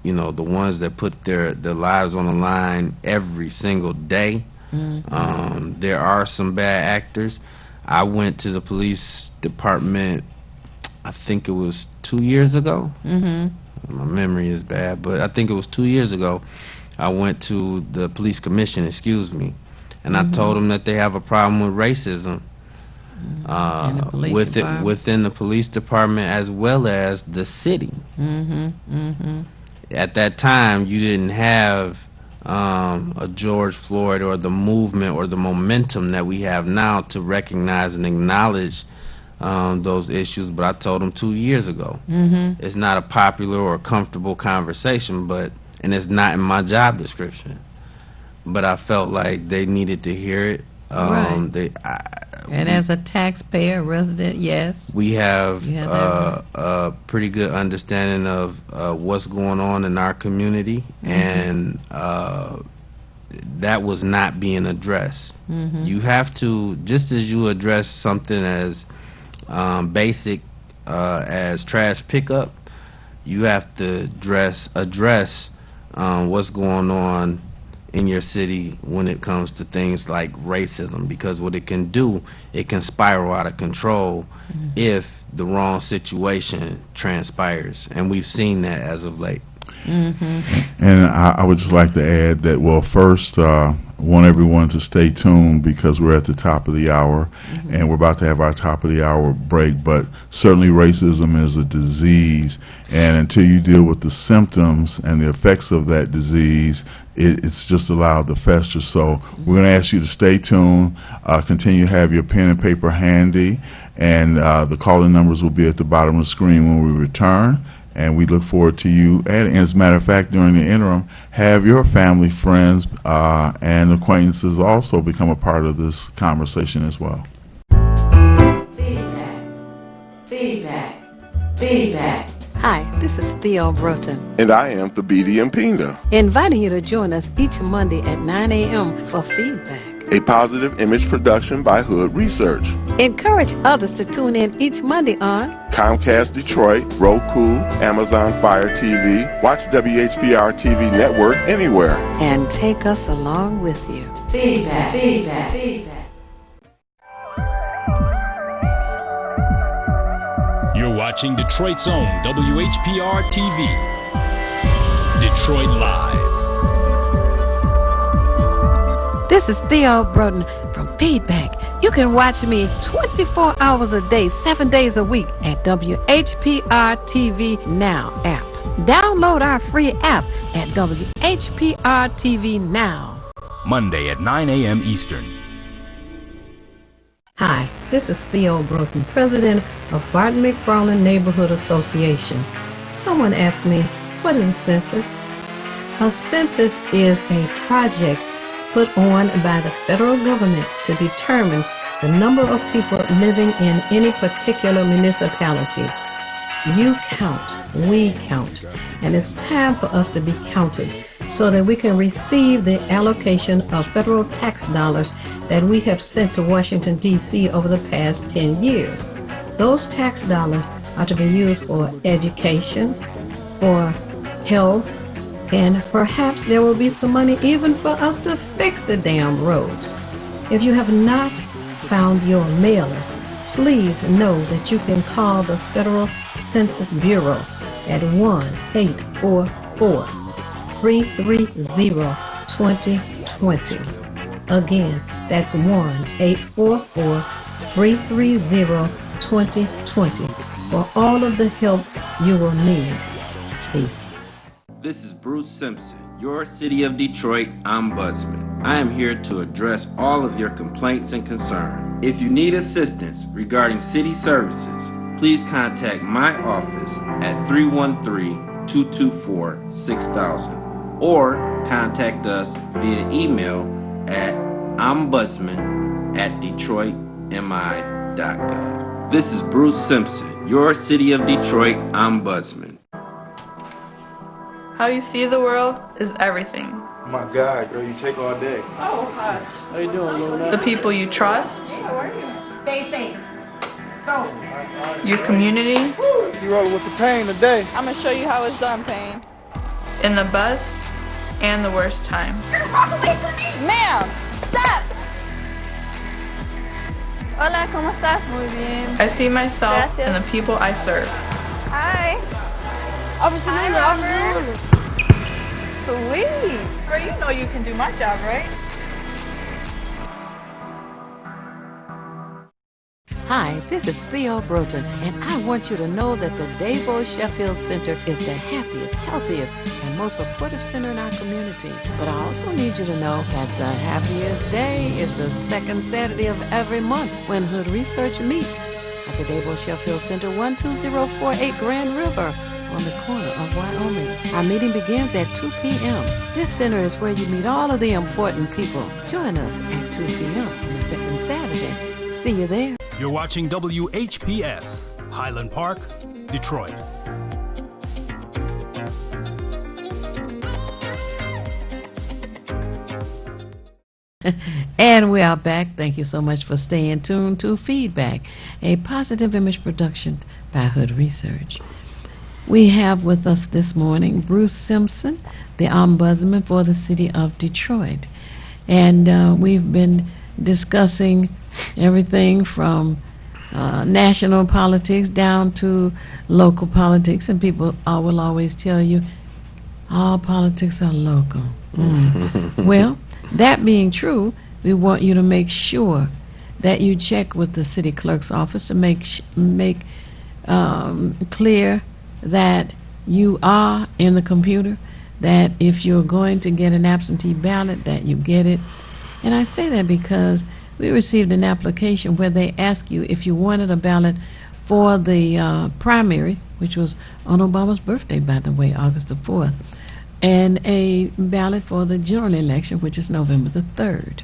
you know, the ones that put their lives on the line every single day. There are some bad actors. I went to the police department, I think it was 2 years ago. My memory is bad, but I think it was 2 years ago. I went to the police commission, and I told them that they have a problem with racism within the police department as well as the city. At that time, you didn't have a George Floyd or the movement or the momentum that we have now to recognize and acknowledge those issues, but I told them 2 years ago. It's not a popular or comfortable conversation, and it's not in my job description. But I felt like they needed to hear it. Right. And as a taxpayer, resident, yes. We have Yeah, a pretty good understanding of what's going on in our community, and that was not being addressed. You have to, just as you address something as basic as trash pickup, you have to address what's going on in your city when it comes to things like racism, because what it can do, it can spiral out of control if the wrong situation transpires, and we've seen that as of late. And I would just like to add that, well, first, want everyone to stay tuned because we're at the top of the hour and we're about to have our top of the hour break. But certainly racism is a disease, and until you deal with the symptoms and the effects of that disease, it's just allowed to fester. So we're going to ask you to stay tuned, continue to have your pen and paper handy, and the calling numbers will be at the bottom of the screen when we return. And we look forward to you. And as a matter of fact, during the interim, have your family, friends, and acquaintances also become a part of this conversation as well. Feedback. Hi, this is Theo Broughton, And I am Thabiti Mpinda, inviting you to join us each Monday at 9 a.m. for feedback. a positive image production by Hood Research. Encourage others to tune in each Monday on Comcast Detroit, Roku, Amazon Fire TV, watch WHPR TV Network anywhere. and take us along with you. Feedback. You're watching Detroit's own WHPR TV. Detroit Live. This is Theo Broughton from Feedback. You can watch me 24 hours a day, 7 days a week at WHPR TV Now app. Download our free app at WHPR TV Now. Monday at 9 a.m. Eastern. Hi, this is Theo Broughton, president of Barton McFarland Neighborhood Association. Someone asked me, what is a census? A census is a project put on by the federal government to determine the number of people living in any particular municipality. You count, we count, and it's time for us to be counted so that we can receive the allocation of federal tax dollars that we have sent to Washington, D.C. over the past 10 years. Those tax dollars are to be used for education, for health, and perhaps there will be some money even for us to fix the damn roads. If you have not found your mailer, please know that you can call the Federal Census Bureau at 1-844-330-2020. Again, that's 1-844-330-2020 for all of the help you will need. Peace. This is Bruce Simpson, your City of Detroit Ombudsman. I am here to address all of your complaints and concerns. If you need assistance regarding city services, please contact my office at 313-224-6000 or contact us via email at ombudsman@detroitmi.gov. This is Bruce Simpson, your City of Detroit Ombudsman. How you see the world is everything. Oh my God, girl, you take all day. Oh, hi. How you doing, Luna? The people you trust, Stay safe. Go. your community, You rolling with the pain today. I'm gonna show you how it's done, Payne. In the best and the worst times. Ma'am, stop! Hola, ¿cómo estás? Muy bien. I see myself Gracias. in the people I serve. Hi. Officer Luna, Officer Luna. Sweet. Girl, you know you can do my job, right? Hi, this is Theo Broughton, and I want you to know that the Davo Sheffield Center is the happiest, healthiest, and most supportive center in our community. But I also need you to know that the happiest day is the second Saturday of every month when Hood Research meets at the Dabo Sheffield Center, 12048 Grand River, on the corner of Wyoming. Our meeting begins at 2 p.m. This center is where you meet all of the important people. Join us at 2 p.m. on the second Saturday. See you there. You're watching WHPS, Highland Park, Detroit. And we are back. Thank you so much for staying tuned to Feedback, a positive image production by Hood Research. We have with us this morning Bruce Simpson, the Ombudsman for the City of Detroit. And we've been discussing everything from national politics down to local politics. And people will always tell you, all politics are local. Well, that being true, we want you to make sure that you check with the city clerk's office to make clear that you are in the computer, that if you're going to get an absentee ballot, that you get it. And I say that because we received an application where they ask you if you wanted a ballot for the primary, which was on Obama's birthday, by the way, August the 4th, and a ballot for the general election, which is November the 3rd.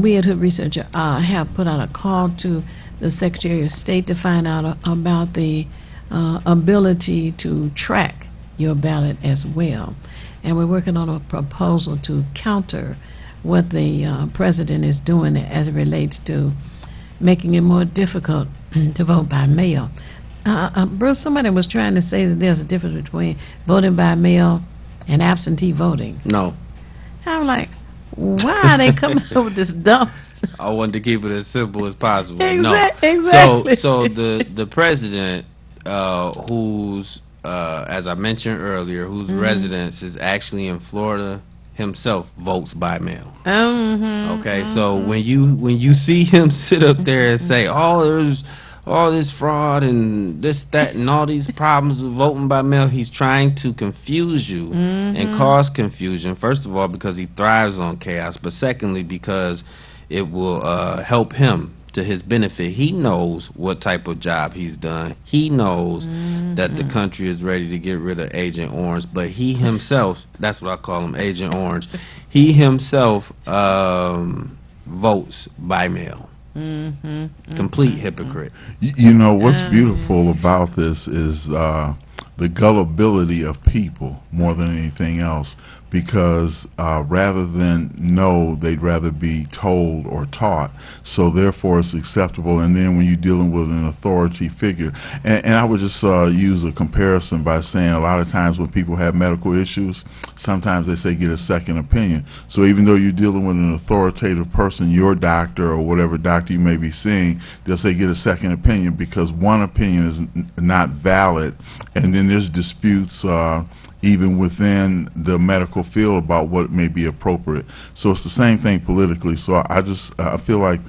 We at Hood Research have put out a call to the Secretary of State to find out about the ability to track your ballot as well. And we're working on a proposal to counter what the president is doing as it relates to making it more difficult to vote by mail. Bruce, somebody was trying to say that there's a difference between voting by mail and absentee voting. No. I'm like, why are they coming up with this dumb stuff? I wanted to keep it as simple as possible. Exactly. So the president, who's as I mentioned earlier, whose residence is actually in Florida himself, votes by mail. Okay, so when you see him sit up there and say, "Oh, there's all this fraud and this, that, and all these problems with voting by mail," he's trying to confuse you and cause confusion. First of all, because he thrives on chaos, but secondly, because it will help him to his benefit. He knows what type of job he's done. He knows that the country is ready to get rid of Agent Orange, but he himself, that's what I call him, Agent Orange, he himself votes by mail. Complete hypocrite. You know, what's beautiful about this is the gullibility of people more than anything else, because rather than know, they'd rather be told or taught, so therefore it's acceptable. And then when you're dealing with an authority figure, and I would just use a comparison by saying a lot of times when people have medical issues, sometimes they say get a second opinion. So even though you're dealing with an authoritative person, your doctor or whatever doctor you may be seeing, they'll say get a second opinion, because one opinion is not valid, and then there's disputes even within the medical field about what may be appropriate. So it's the same thing politically. So I feel like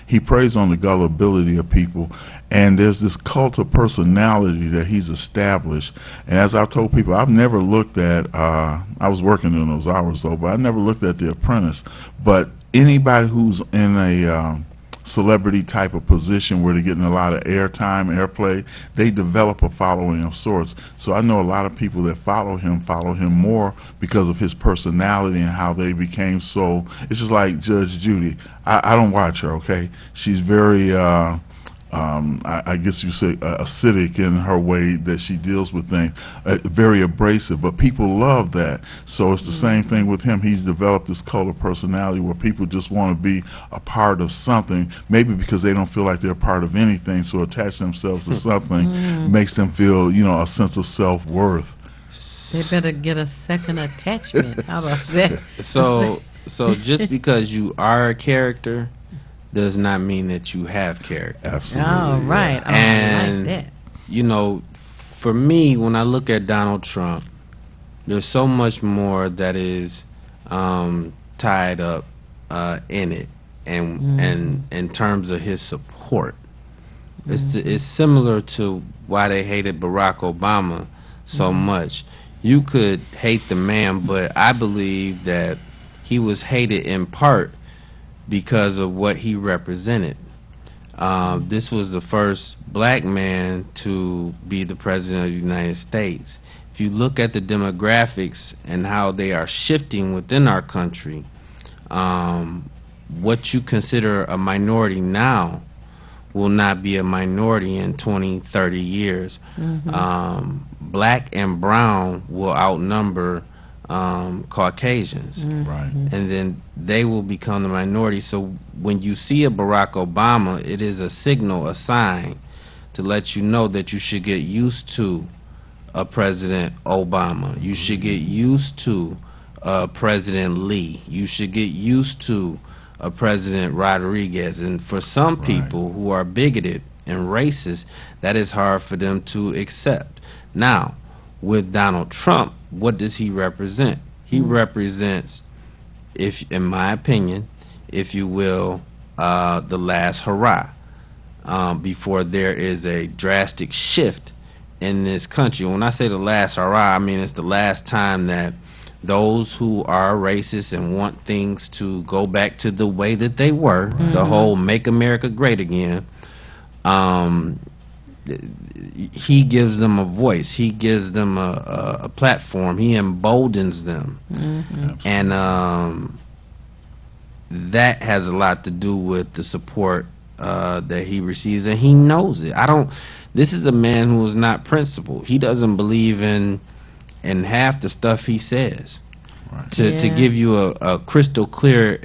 he preys on the gullibility of people, and there's this cult of personality that he's established. And as I've told people, I've never looked at, I was working in those hours though, but I never looked at The Apprentice. But anybody who's in a celebrity type of position where they're getting a lot of airtime, airplay, they develop a following of sorts. So I know a lot of people that follow him more because of his personality and how they became so. It's just like Judge Judy. I don't watch her, okay? She's very I guess you say acidic in her way that she deals with things, very abrasive, but people love that. So it's the same thing with him. He's developed this cult of personality where people just want to be a part of something, maybe because they don't feel like they're a part of anything, so attach themselves to something makes them feel, you know, a sense of self-worth. They better get a second attachment. How about that? So just because you are a character does not mean that you have character. Absolutely. All right. And, I like that. you know, for me, when I look at Donald Trump, there's so much more that is tied up in it, and in terms of his support. It's similar to why they hated Barack Obama so much. You could hate the man, but I believe that he was hated in part because of what he represented. This was the first black man to be the president of the United States. If you look at the demographics and how they are shifting within our country, what you consider a minority now will not be a minority in 20, 30 years. Black and brown will outnumber Caucasians. Right. And then they will become the minority. So when you see a Barack Obama, it is a signal, a sign to let you know that you should get used to a President Obama. You should get used to President Lee. You should get used to President Rodriguez. And for some people who are bigoted and racist, that is hard for them to accept. Now, with Donald Trump, what does he represent? He represents, in my opinion, if you will, the last hurrah before there is a drastic shift in this country. When I say the last hurrah, I mean it's the last time that those who are racist and want things to go back to the way that they were, the whole Make America Great Again, he gives them a voice. He gives them a platform. He emboldens them. And that has a lot to do with the support that he receives, and he knows it. This is a man who is not principled. He doesn't believe in half the stuff he says. To give you a crystal clear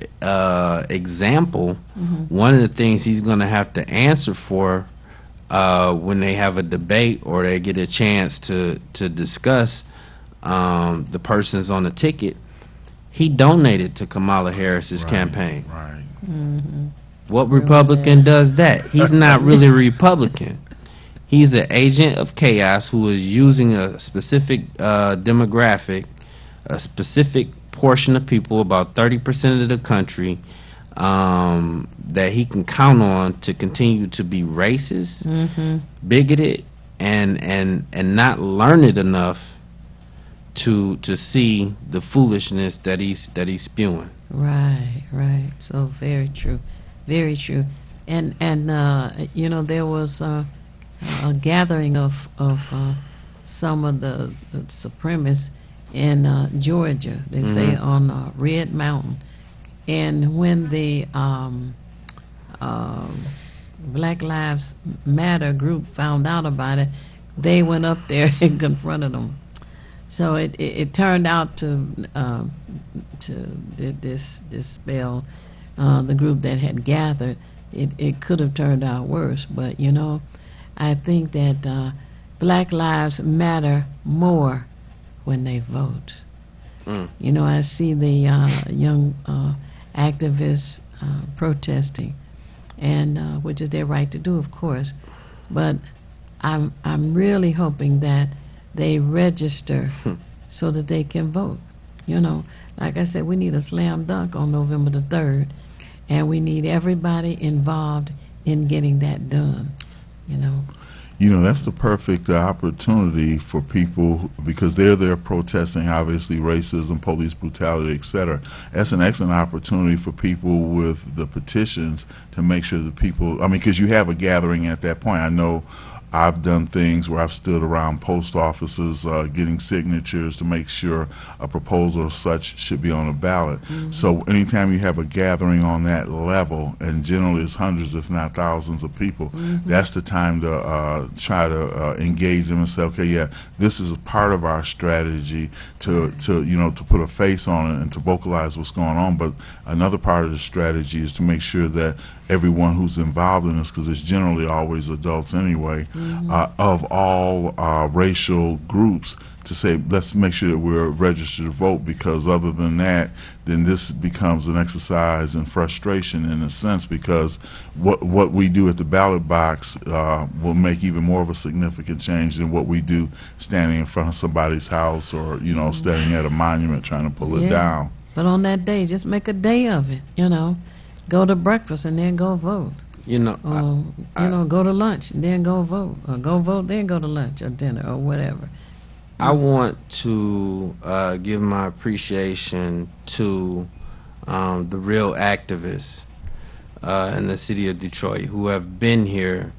example, one of the things he's going to have to answer for when they have a debate or they get a chance to discuss the persons on the ticket, he donated to Kamala Harris's campaign. What Republican does that? He's not really a Republican. He's an agent of chaos who is using a specific demographic, a specific portion of people, about 30% of the country, that he can count on to continue to be racist, bigoted, and not learned enough to see the foolishness that he's spewing. Right. So very true, very true. And you know, there was a gathering of some of the supremacists in Georgia. They say on Red Mountain. And when the Black Lives Matter group found out about it, they went up there and confronted them. So it turned out to dispel the group that had gathered. It could have turned out worse, but you know, I think that Black lives matter more when they vote. You know, I see the young activists protesting, and which is their right to do, of course. But I'm really hoping that they register so that they can vote. You know, like I said, we need a slam dunk on November the 3rd, and we need everybody involved in getting that done. You know, that's the perfect opportunity for people, because they're there protesting, obviously, racism, police brutality, etc. That's an excellent opportunity for people with the petitions to make sure that people, I mean, because you have a gathering at that point. I know I've done things where I've stood around post offices getting signatures to make sure a proposal of such should be on a ballot. So anytime you have a gathering on that level, and generally it's hundreds if not thousands of people, that's the time to try to engage them and say, okay, yeah, this is a part of our strategy to put a face on it and to vocalize what's going on. But another part of the strategy is to make sure that everyone who's involved in this, because it's generally always adults anyway, of all racial groups, to say, let's make sure that we're registered to vote, because other than that, then this becomes an exercise in frustration in a sense, because what we do at the ballot box will make even more of a significant change than what we do standing in front of somebody's house or, standing at a monument trying to pull it down. But on that day, just make a day of it, Go to breakfast and then go vote. Go to lunch and then go vote. Or go vote, then go to lunch or dinner or whatever. I want to give my appreciation to the real activists in the city of Detroit who have been here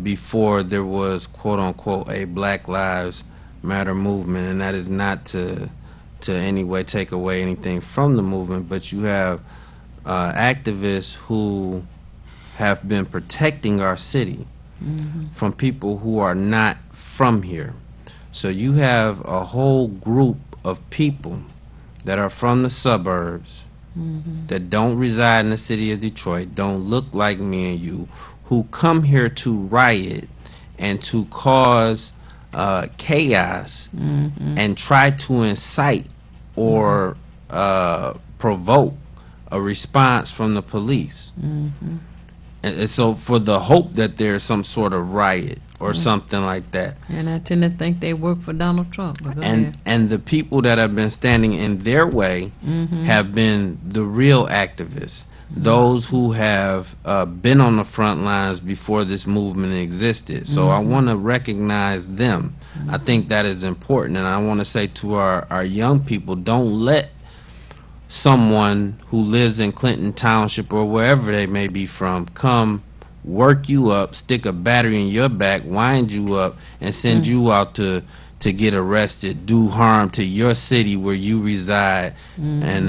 before there was, quote unquote, a Black Lives Matter movement, and that is not to any way take away anything from the movement, but you have activists who have been protecting our city from people who are not from here. So you have a whole group of people that are from the suburbs that don't reside in the city of Detroit, don't look like me and you, who come here to riot and to cause chaos and try to incite or provoke a response from the police. And so for the hope that there's some sort of riot or something like that. And I tend to think they work for Donald Trump. But go ahead. And the people that have been standing in their way have been the real activists, those who have been on the front lines before this movement existed. So I want to recognize them. I think that is important, and I want to say to our young people, don't let someone who lives in Clinton Township or wherever they may be from come work you up, stick a battery in your back, wind you up, and send you out to get arrested, do harm to your city where you reside, and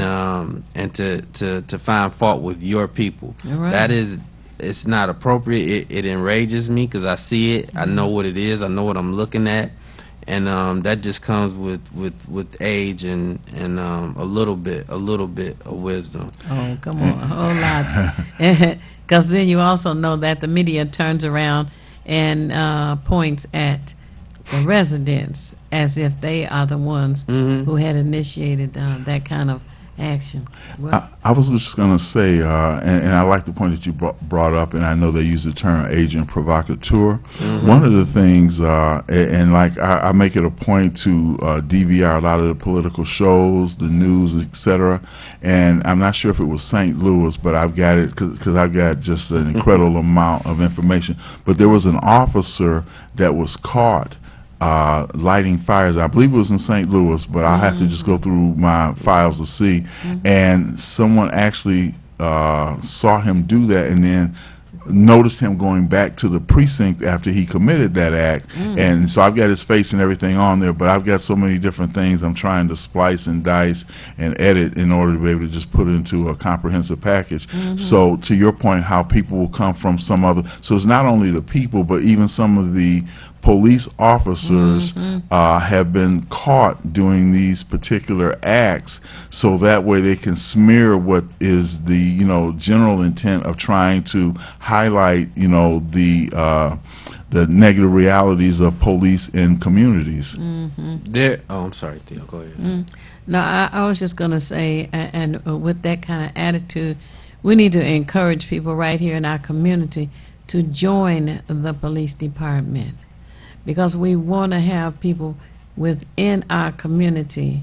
to find fault with your people. Right. That is, it's not appropriate. It enrages me because I see it. I know what it is. I know what I'm looking at, and that just comes with age and a little bit of wisdom. Oh, come on, a whole lot. Because then you also know that the media turns around and points at the residents as if they are the ones who had initiated that kind of action. I was just going to say, and I like the point that you brought up, and I know they use the term agent provocateur. One of the things, and like I make it a point to DVR a lot of the political shows, the news, etc. And I'm not sure if it was St. Louis, but I've got it because I've got just an incredible amount of information. But there was an officer that was caught lighting fires. I believe it was in St. Louis, but I'll have to just go through my files to see. And someone actually saw him do that and then noticed him going back to the precinct after he committed that act. And so I've got his face and everything on there, but I've got so many different things I'm trying to splice and dice and edit in order to be able to just put it into a comprehensive package. So to your point, how people will come from some other, so it's not only the people, but even some of the police officers have been caught doing these particular acts, so that way they can smear what is the general intent of trying to highlight the negative realities of police in communities. I'm sorry, Theo, go ahead. No, I was just going to say, and with that kind of attitude, we need to encourage people right here in our community to join the police department, because we want to have people within our community,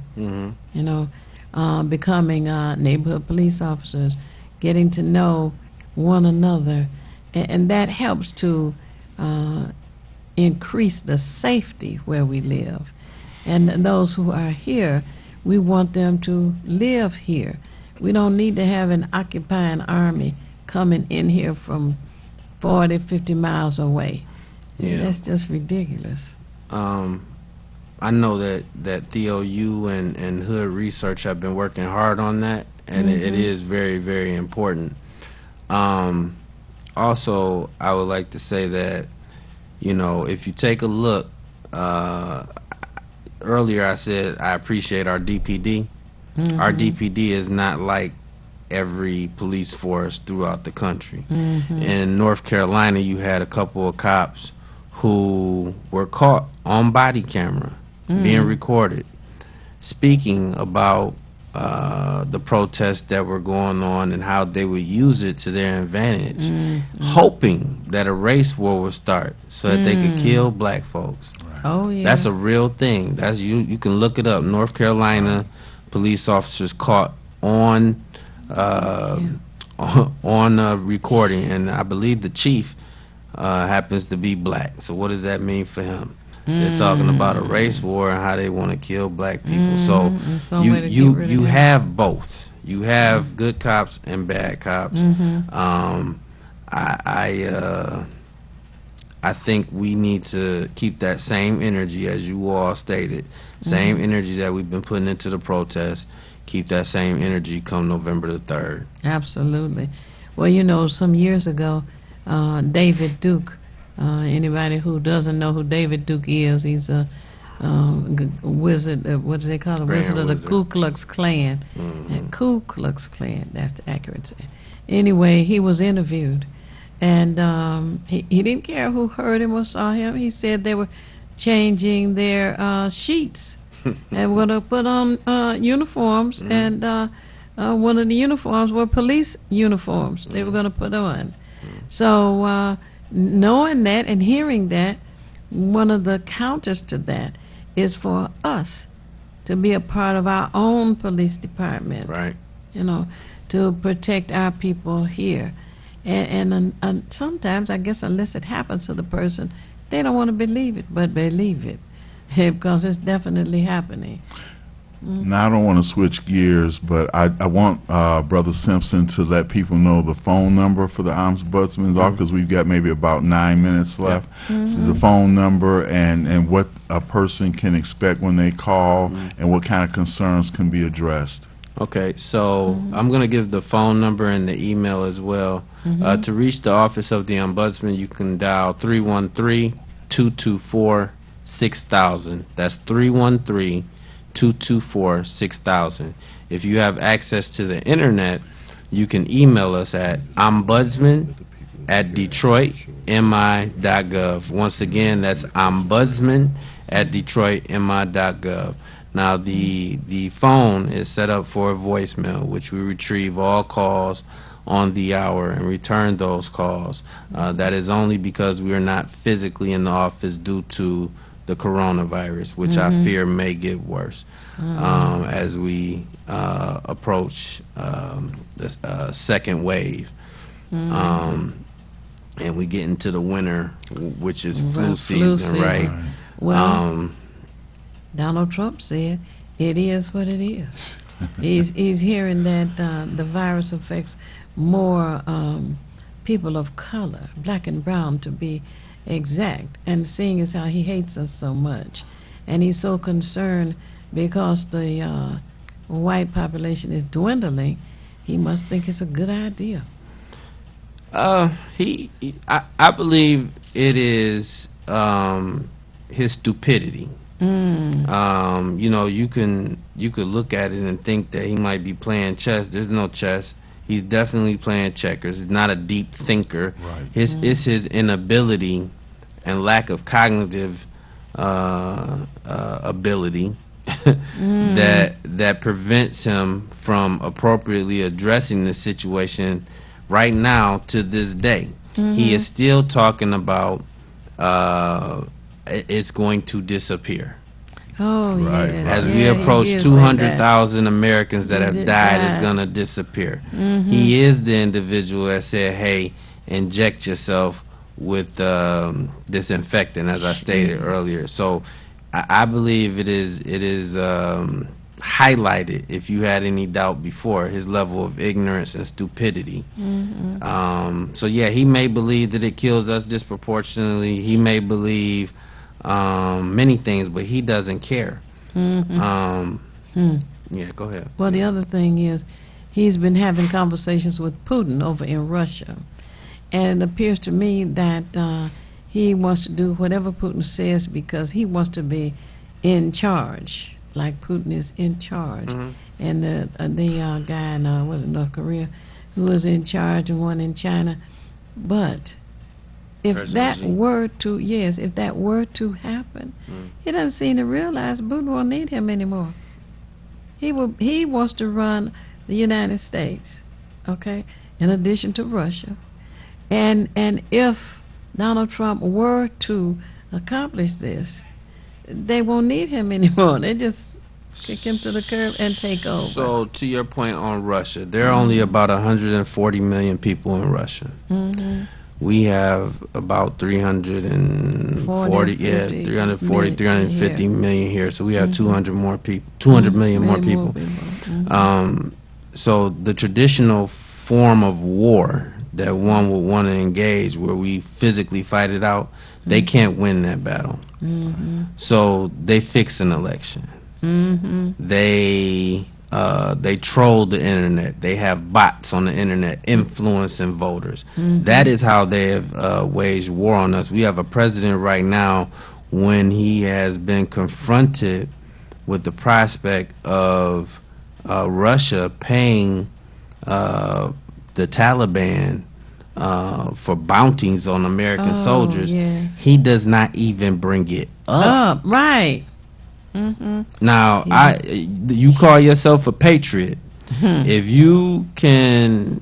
becoming neighborhood police officers, getting to know one another, and that helps to increase the safety where we live. And those who are here, we want them to live here. We don't need to have an occupying army coming in here from 40, 50 miles away. Yeah. That's just ridiculous. I know that Theo, you and Hood Research have been working hard on that, and it is very, very important. Also, I would like to say that, if you take a look, earlier I said I appreciate our DPD. Our DPD is not like every police force throughout the country. In North Carolina, you had a couple of cops who were caught on body camera being recorded speaking about the protests that were going on and how they would use it to their advantage, hoping that a race war would start so that they could kill black folks. Oh, yeah. That's a real thing. That's you can look it up. North Carolina police officers caught on recording, and I believe the chief happens to be black. So what does that mean for him? They're talking about a race war and how they want to kill black people. So you have both. You have good cops and bad cops. I think we need to keep that same energy, as you all stated, same energy that we've been putting into the protest. Keep that same energy come November the 3rd. Absolutely. Well, you know, some years ago, David Duke, anybody who doesn't know who David Duke is, he's a wizard, what do they call it? Wizard of the Ku Klux Klan. And Ku Klux Klan, that's the accuracy. Anyway, he was interviewed, and he didn't care who heard him or saw him. He said they were changing their sheets and were to put on uniforms, and one of the uniforms were police uniforms they were going to put on. So knowing that and hearing that, one of the counters to that is for us to be a part of our own police department. Right. You know, to protect our people here. And sometimes, I guess, unless it happens to the person, they don't want to believe it, but believe it, because it's definitely happening. Now, I don't want to switch gears, but I want Brother Simpson to let people know the phone number for the Ombudsman's office, because we've got maybe about 9 minutes left. So the phone number and what a person can expect when they call, and what kind of concerns can be addressed. Okay, so I'm going to give the phone number and the email as well. To reach the Office of the Ombudsman, you can dial 313-224-6000. That's 313-224-6000. If you have access to the internet, you can email us at ombudsman@detroitmi.gov. Once again, that's ombudsman@detroitmi.gov. Now, the phone is set up for a voicemail, which we retrieve all calls on the hour and return those calls. That is only because we are not physically in the office due to the coronavirus, which I fear may get worse as we approach this second wave. And we get into the winter, which is flu season, right? Well, Donald Trump said it is what it is. He's hearing that the virus affects more people of color, black and brown to be exact, and seeing as how he hates us so much, and he's so concerned because the white population is dwindling, he must think it's a good idea. I believe it is his stupidity. You know, you could look at it and think that he might be playing chess. There's no chess. He's definitely playing checkers. He's not a deep thinker. Right. It's his inability and lack of cognitive ability that prevents him from appropriately addressing the situation right now to this day. He is still talking about it's going to disappear. Oh, Right, yes. As Yeah, we he approach did say 200,000 Americans that have That died, is died. going to disappear. He is the individual that said, hey, inject yourself with disinfectant, as I stated earlier. So I believe it is highlighted, if you had any doubt before, his level of ignorance and stupidity. So yeah, he may believe that it kills us disproportionately. He may believe many things, but he doesn't care. Yeah, go ahead. Well, the other thing is, he's been having conversations with Putin over in Russia, and it appears to me that he wants to do whatever Putin says because he wants to be in charge, like Putin is in charge. And the guy in North Korea, who is in charge, and one in China. But if President that Xi. were to, yes, if that were to happen, he doesn't seem to realize Putin won't need him anymore. He wants to run the United States, okay, in addition to Russia. And if Donald Trump were to accomplish this, they won't need him anymore. They just kick him to the curb and take over. So to your point on Russia, there are only about 140 million people in Russia. We have about 340, 350 million here. So we have 200 million more people. So the traditional form of war that one would want to engage, where we physically fight it out, they can't win that battle. So they fix an election. They troll the internet. They have bots on the internet influencing voters. That is how they have waged war on us. We have a president right now, when he has been confronted with the prospect of Russia paying the Taliban for bounties on American soldiers, yes. he does not even bring it up. Right. Now, you call yourself a patriot. If you can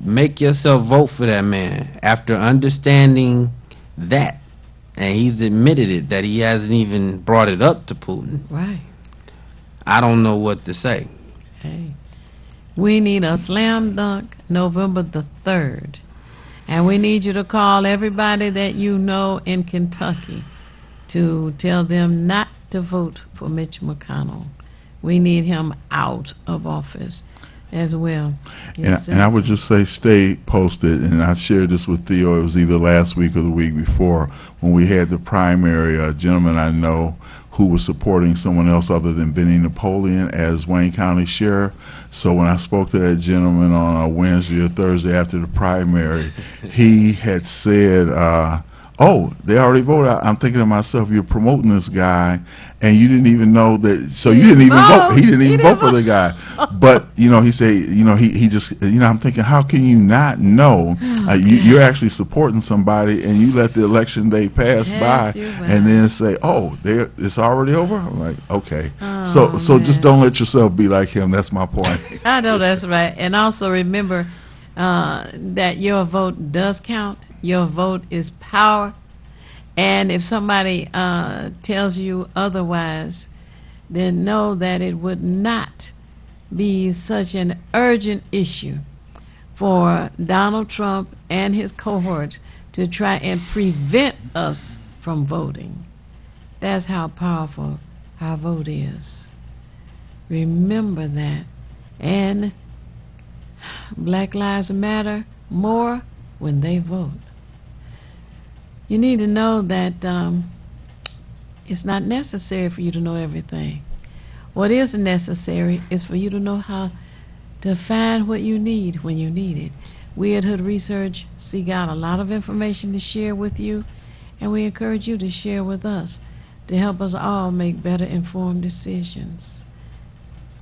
make yourself vote for that man after understanding that, and he's admitted it, that he hasn't even brought it up to Putin, Right. I don't know what to say. Hey. We need a slam dunk November the 3rd. And we need you to call everybody that you know in Kentucky to tell them not to vote for Mitch McConnell. We need him out of office as well. Yes, And I would just say stay posted, and I shared this with Theo. It was either last week or the week before when we had the primary. A gentleman I know who was supporting someone else other than Benny Napoleon as Wayne County Sheriff. So when I spoke to that gentleman on a Wednesday or Thursday after the primary, he had said, oh, they already voted. I'm thinking to myself, you're promoting this guy, and you didn't even know that. So you didn't even vote. He didn't even vote for the guy. But he said, he just, I'm thinking, how can you not know? You're actually supporting somebody, and you let the election day pass by, and then say, oh, it's already over. I'm like, okay. So just don't let yourself be like him. That's my point. I know that's right. And also remember that your vote does count. Your vote is power. And if somebody tells you otherwise, then know that it would not be such an urgent issue for Donald Trump and his cohorts to try and prevent us from voting. That's how powerful our vote is. Remember that. And Black Lives Matter more when they vote. You need to know that it's not necessary for you to know everything. What is necessary is for you to know how to find what you need when you need it. We at Hood Research seek out a lot of information to share with you, and we encourage you to share with us to help us all make better informed decisions.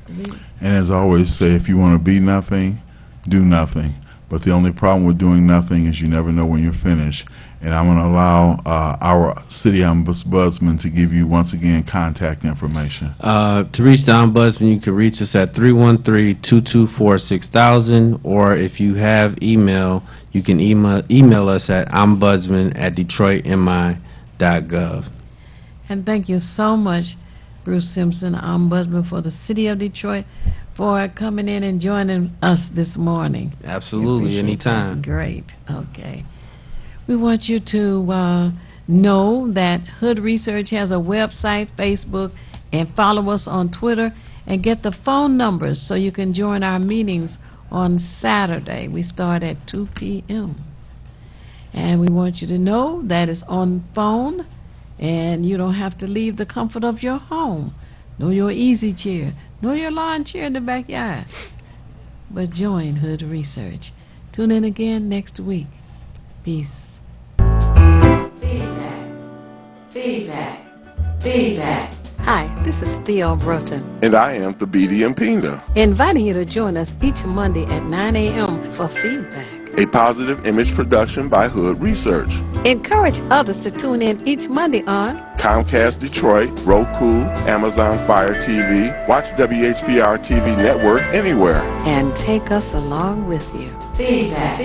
And as I always say, if you want to be nothing, do nothing. But the only problem with doing nothing is you never know when you're finished. And I'm going to allow our city ombudsman to give you, once again, contact information. To reach the ombudsman, you can reach us at 313-224-6000, or if you have email, you can email us at ombudsman@detroitmi.gov. And thank you so much, Bruce Simpson, Ombudsman for the City of Detroit, for coming in and joining us this morning. Absolutely, anytime. That's great. Okay. We want you to know that Hood Research has a website, Facebook, and follow us on Twitter, and get the phone numbers so you can join our meetings on Saturday. We start at 2 p.m. And we want you to know that it's on phone, and you don't have to leave the comfort of your home, nor your easy chair, nor your lawn chair in the backyard. But join Hood Research. Tune in again next week. Peace. Feedback. Hi, this is Theo Broughton, And I am the BD Mpinda, inviting you to join us each Monday at 9 a.m. for feedback. a positive image production by Hood Research. Encourage others to tune in each Monday on Comcast Detroit, Roku, Amazon Fire TV, watch WHPR TV Network anywhere. and take us along with you. Feedback.